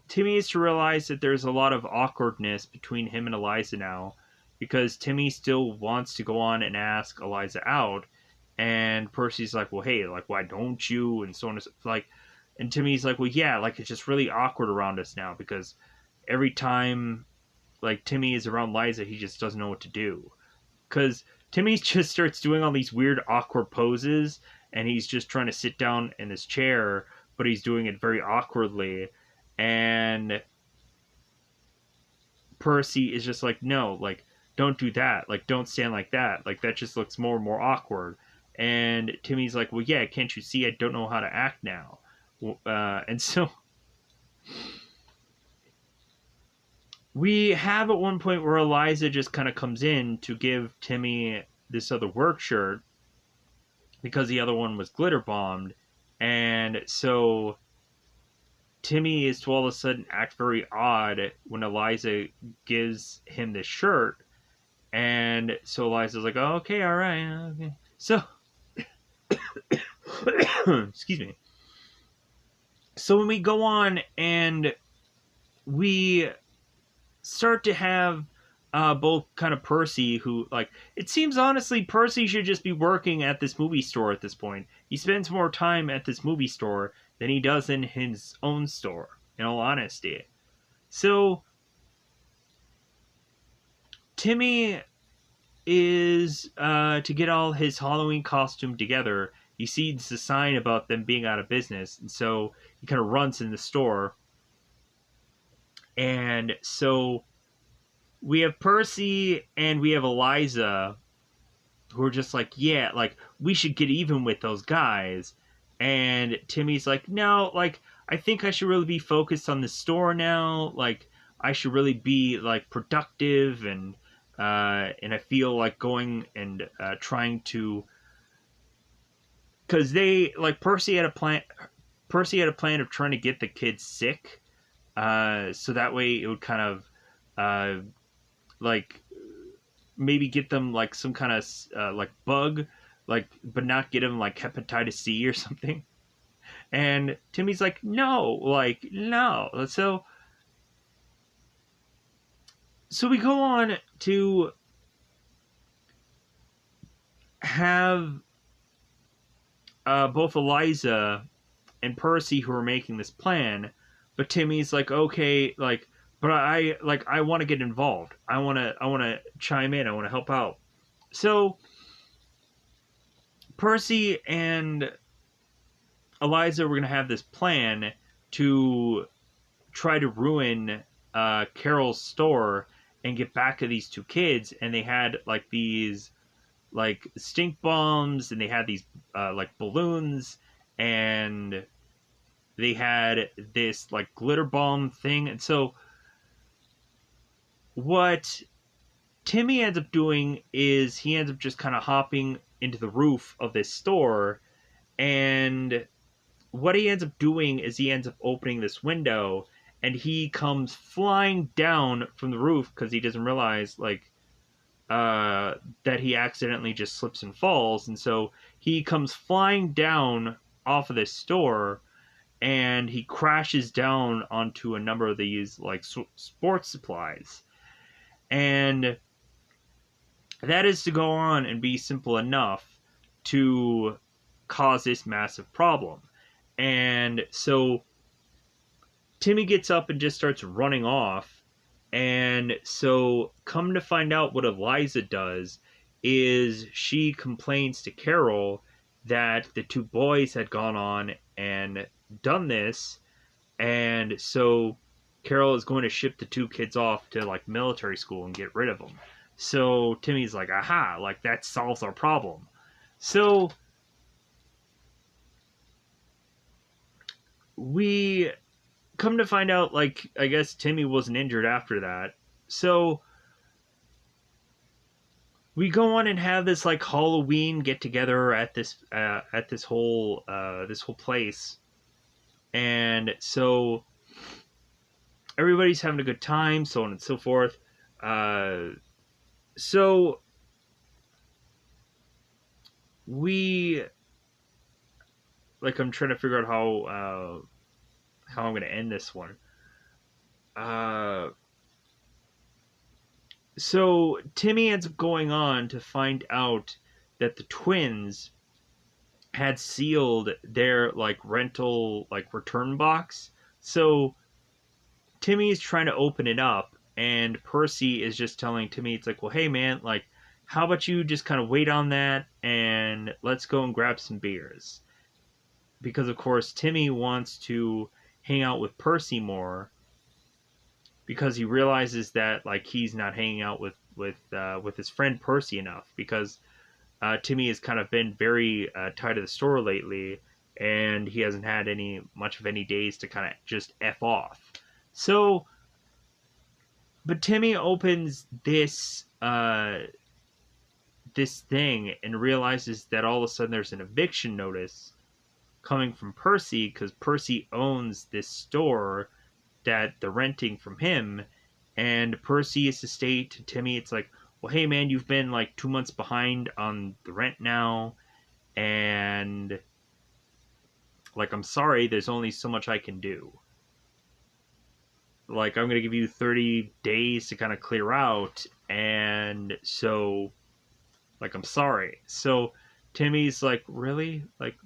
Timmy is to realize that there's a lot of awkwardness between him and Eliza now, because Timmy still wants to go on and ask Eliza out, and Percy's like, well, hey, like, why don't you, and so on and so, like, and Timmy's like, well, yeah, like, it's just really awkward around us now because every time like Timmy is around Liza, he just doesn't know what to do because Timmy just starts doing all these weird awkward poses, and he's just trying to sit down in his chair, but he's doing it very awkwardly, and Percy is just like, no, like, don't do that. Like, don't stand like that. Like, that just looks more and more awkward. And Timmy's like, well, yeah, can't you see I don't know how to act now? And so we have at one point where Eliza just kind of comes in to give Timmy this other work shirt because the other one was glitter bombed. And so Timmy is to all of a sudden act very odd when Eliza gives him this shirt. And so Eliza's like, oh, okay, all right, okay. So, excuse me. So when we go on and we start to have both kind of Percy, who, like, it seems honestly Percy should just be working at this movie store at this point. He spends more time at this movie store than he does in his own store, in all honesty. So Timmy is to get all his Halloween costume together. He sees the sign about them being out of business, and so he kind of runs in the store. And so we have Percy and we have Eliza, who are just like, yeah, like, we should get even with those guys. And Timmy's like, no, like, I think I should really be focused on the store now. Like, I should really be, like, productive, and I feel like going and trying to, because they, like, Percy had a plan of trying to get the kids sick, so that way it would kind of like maybe get them like some kind of like bug, like, but not get them like hepatitis C or something. And Timmy's like, no, like, no. So we go on to have both Eliza and Percy who are making this plan, but Timmy's like, okay, like, but I want to get involved. I want to chime in. I want to help out. So Percy and Eliza were going to have this plan to try to ruin Carol's store and get back at these two kids, and they had like these like stink bombs, and they had these like balloons, and they had this like glitter bomb thing. And so what Timmy ends up doing is he ends up just kind of hopping into the roof of this store, and what he ends up doing is he ends up opening this window, and he comes flying down from the roof because he doesn't realize like that he accidentally just slips and falls. And so he comes flying down off of this store, and he crashes down onto a number of these like sports supplies. And that is to go on and be simple enough to cause this massive problem. And so Timmy gets up and just starts running off. And so come to find out what Eliza does is she complains to Carol that the two boys had gone on and done this. And so Carol is going to ship the two kids off to like military school and get rid of them. So Timmy's like, aha, like that solves our problem. So we come to find out, like, I guess Timmy wasn't injured after that. So we go on and have this like Halloween get together at this whole place. And so everybody's having a good time, so on and so forth. So we, like, I'm trying to figure out how I'm going to end this one. So Timmy ends up going on to find out that the twins had sealed their like rental like return box. So Timmy is trying to open it up, and Percy is just telling Timmy, it's like, well, hey man, like, how about you just kind of wait on that and let's go and grab some beers? Because of course Timmy wants to hang out with Percy more because he realizes that like he's not hanging out with his friend Percy enough because Timmy has kind of been very tied to the store lately, and he hasn't had any much of any days to kind of just f off. So, but Timmy opens this thing and realizes that all of a sudden there's an eviction notice coming from Percy because Percy owns this store that they're renting from him, and Percy is to state to Timmy, it's like, well, hey man, you've been like 2 months behind on the rent now, and like I'm sorry, there's only so much I can do. Like I'm gonna give you 30 days to kind of clear out, and so like I'm sorry. So Timmy's like, really? Like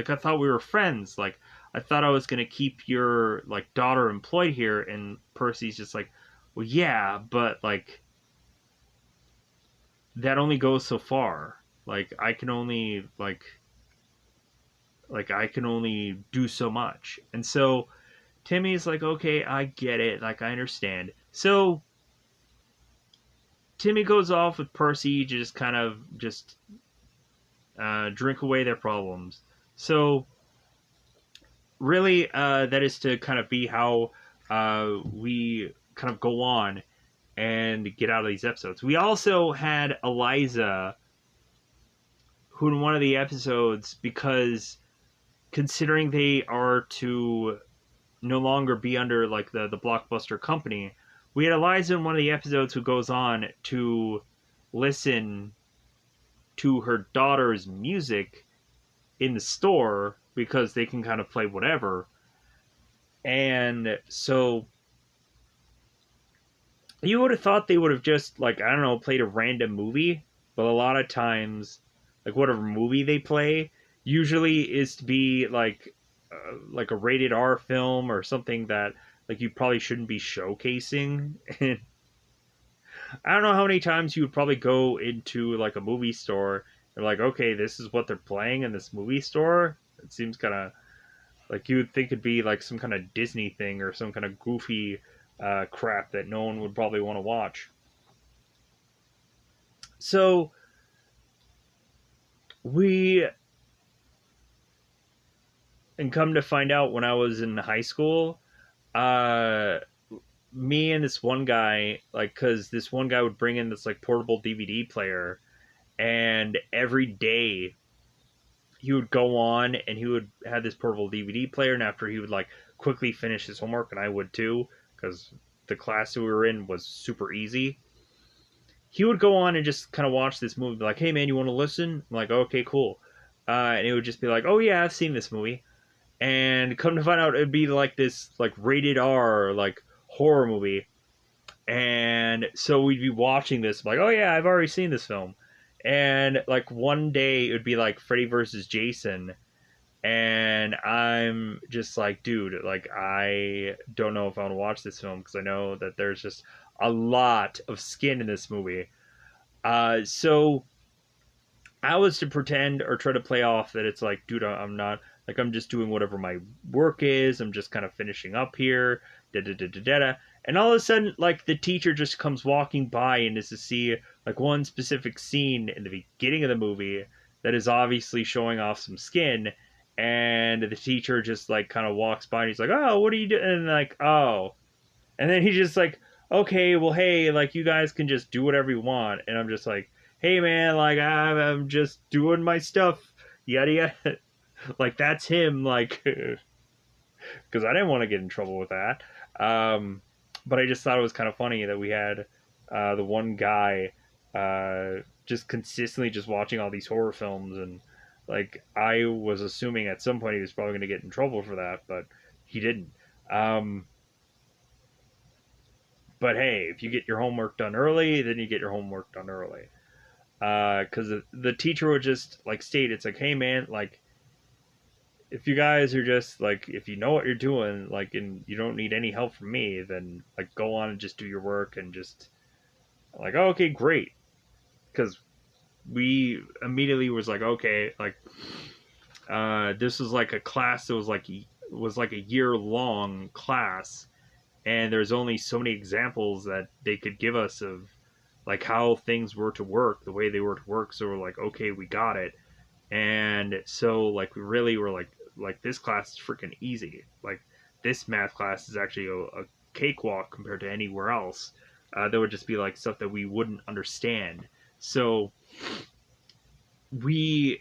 I thought we were friends. Like I thought I was gonna keep your like daughter employed here, and Percy's just like, well, yeah, but like that only goes so far. Like I can only like I can only do so much. And so Timmy's like, okay, I get it. Like I understand. So Timmy goes off with Percy to just kind of just drink away their problems. So really, that is to kind of be how we kind of go on and get out of these episodes. We also had Eliza, who in one of the episodes, because considering they are to no longer be under like the Blockbuster company, we had Eliza in one of the episodes who goes on to listen to her daughter's music in the store because they can kind of play whatever. And so you would have thought they would have just like, I don't know, played a random movie, but a lot of times like whatever movie they play usually is to be like a rated R film or something that like you probably shouldn't be showcasing. And I don't know how many times you would probably go into like a movie store and like, okay, this is what they're playing in this movie store. It seems kind of like you would think it'd be like some kind of Disney thing or some kind of goofy crap that no one would probably want to watch. So we, and come to find out, when I was in high school, uh, me and this one guy, like, because this one guy would bring in this like portable DVD player, and every day he would go on and he would have this portable DVD player, and after he would like quickly finish his homework, and I would too, because the class that we were in was super easy. He would go on and just kind of watch this movie, like, hey man, you want to listen? I'm like, okay, cool. And it would just be like, oh yeah, I've seen this movie. And come to find out, it'd be like this like rated R like horror movie. And so we'd be watching this, like, oh yeah, I've already seen this film. And like one day it would be like Freddy versus Jason, and I'm just like, dude, like I don't know if I want to watch this film because I know that there's just a lot of skin in this movie. So I was to pretend or try to play off that it's like, dude, I'm not, like, I'm just doing whatever my work is. I'm just kind of finishing up here. Da da da da da. And all of a sudden, like, the teacher just comes walking by and is to see like one specific scene in the beginning of the movie that is obviously showing off some skin. And the teacher just like kind of walks by and he's like, oh, what are you doing? And like, oh. And then he just like, okay, well, hey, like, you guys can just do whatever you want. And I'm just like, hey, man, like, I'm just doing my stuff, yada yada. Like, that's him, like, because I didn't want to get in trouble with that. But I just thought it was kind of funny that we had the one guy just consistently just watching all these horror films. And, like, I was assuming at some point he was probably going to get in trouble for that, but he didn't. But hey, if you get your homework done early, then you get your homework done early. Because the teacher would just like state, it's like, hey man, like if you guys are just like, if you know what you're doing, like, and you don't need any help from me, then like go on and just do your work and just like, oh, okay, great. Because we immediately was like, okay, like this was like a class that was like a year long class, and there's only so many examples that they could give us of like how things were to work, the way they were to work. So we're like, okay, we got it. And so like we really were like this class is freaking easy. Like this math class is actually a cakewalk compared to anywhere else. There would just be like stuff that we wouldn't understand. So we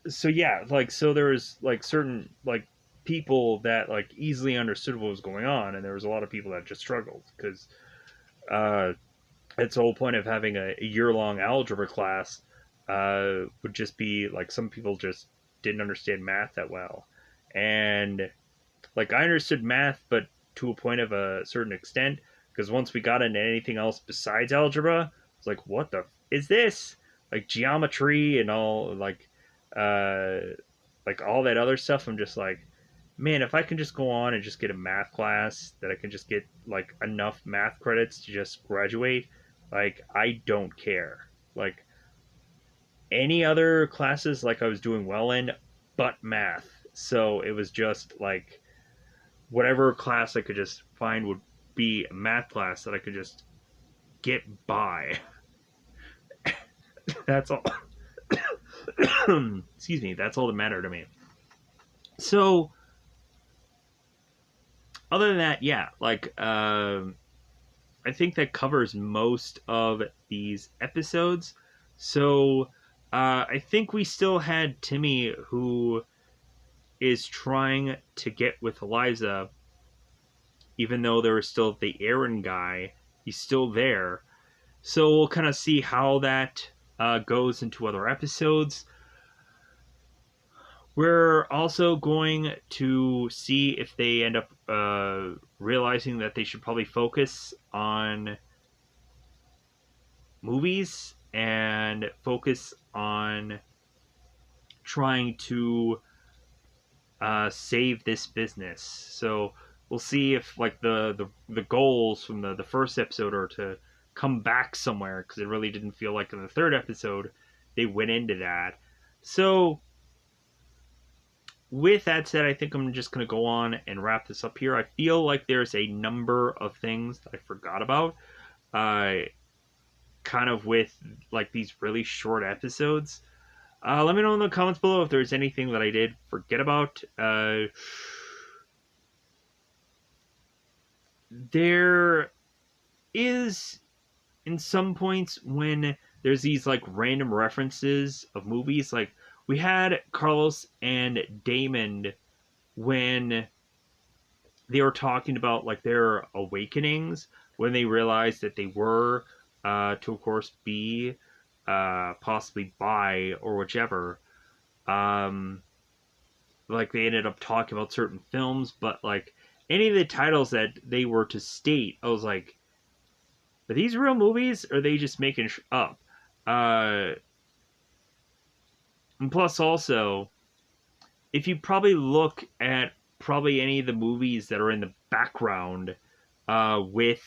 so yeah, like so there was like certain like people that like easily understood what was going on, and there was a lot of people that just struggled because uh it's the whole point of having a year-long algebra class would just be like some people just didn't understand math that well. And like I understood math, but to a point of a certain extent, because once we got into anything else besides algebra, it's like, what the is this? Like geometry and all uh like all that other stuff. I'm just like, man, if I can just go on and just get a math class that I can just get like enough math credits to just graduate, like I don't care. Like any other classes, like I was doing well in, but math. So it was just like whatever class I could just find would be a math class that I could just get by. That's all. Excuse me. That's all that mattered to me. So other than that, yeah, like I think that covers most of these episodes. So I think we still had Timmy, who is trying to get with Eliza, even though there was still the Aaron guy. He's still there. So we'll kind of see how that goes into other episodes. We're also going to see if they end up realizing that they should probably focus on movies and focus on trying to save this business. So we'll see if like the goals from the first episode are to come back somewhere, because it really didn't feel like in the third episode they went into that. So with that said, I think I'm just going to go on and wrap this up here. I feel like there's a number of things that I forgot about. Kind of with like these really short episodes. Let me know in the comments below if there's anything that I did forget about. There is, in some points, when there's these like random references of movies, like we had Carlos and Damon when they were talking about like their awakenings, when they realized that they were to of course be possibly bi or whichever. Um, like they ended up talking about certain films, but like any of the titles that they were to state, I was like, are these real movies or are they just making up? Uh, and plus, also, if you probably look at probably any of the movies that are in the background with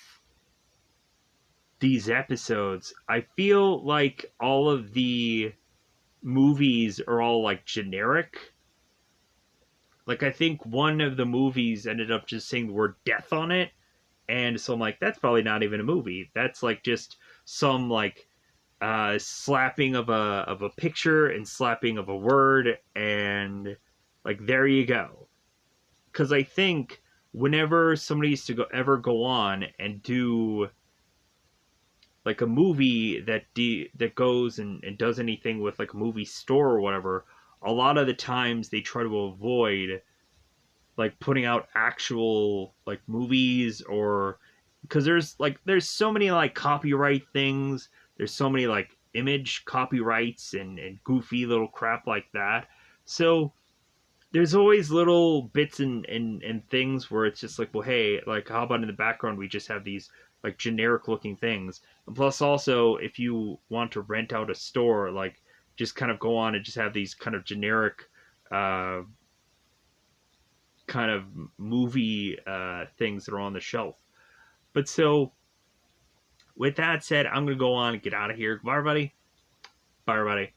these episodes, I feel like all of the movies are all like generic. Like I think one of the movies ended up just saying the word death on it, and so I'm like, that's probably not even a movie. That's like just some like slapping of a picture and slapping of a word, and like there you go. Because I think whenever somebody's to ever go on and do like a movie that goes and does anything with like a movie store or whatever, a lot of the times they try to avoid like putting out actual like movies, or because there's so many like copyright things, there's so many like image copyrights and goofy little crap like that. So there's always little bits and things where it's just like, well, hey, like how about in the background we just have these like generic looking things. And plus also if you want to rent out a store, like just kind of go on and just have these kind of generic uh kind of movie things that are on the shelf. But so with that said, I'm gonna go on and get out of here. Bye everybody. Bye everybody.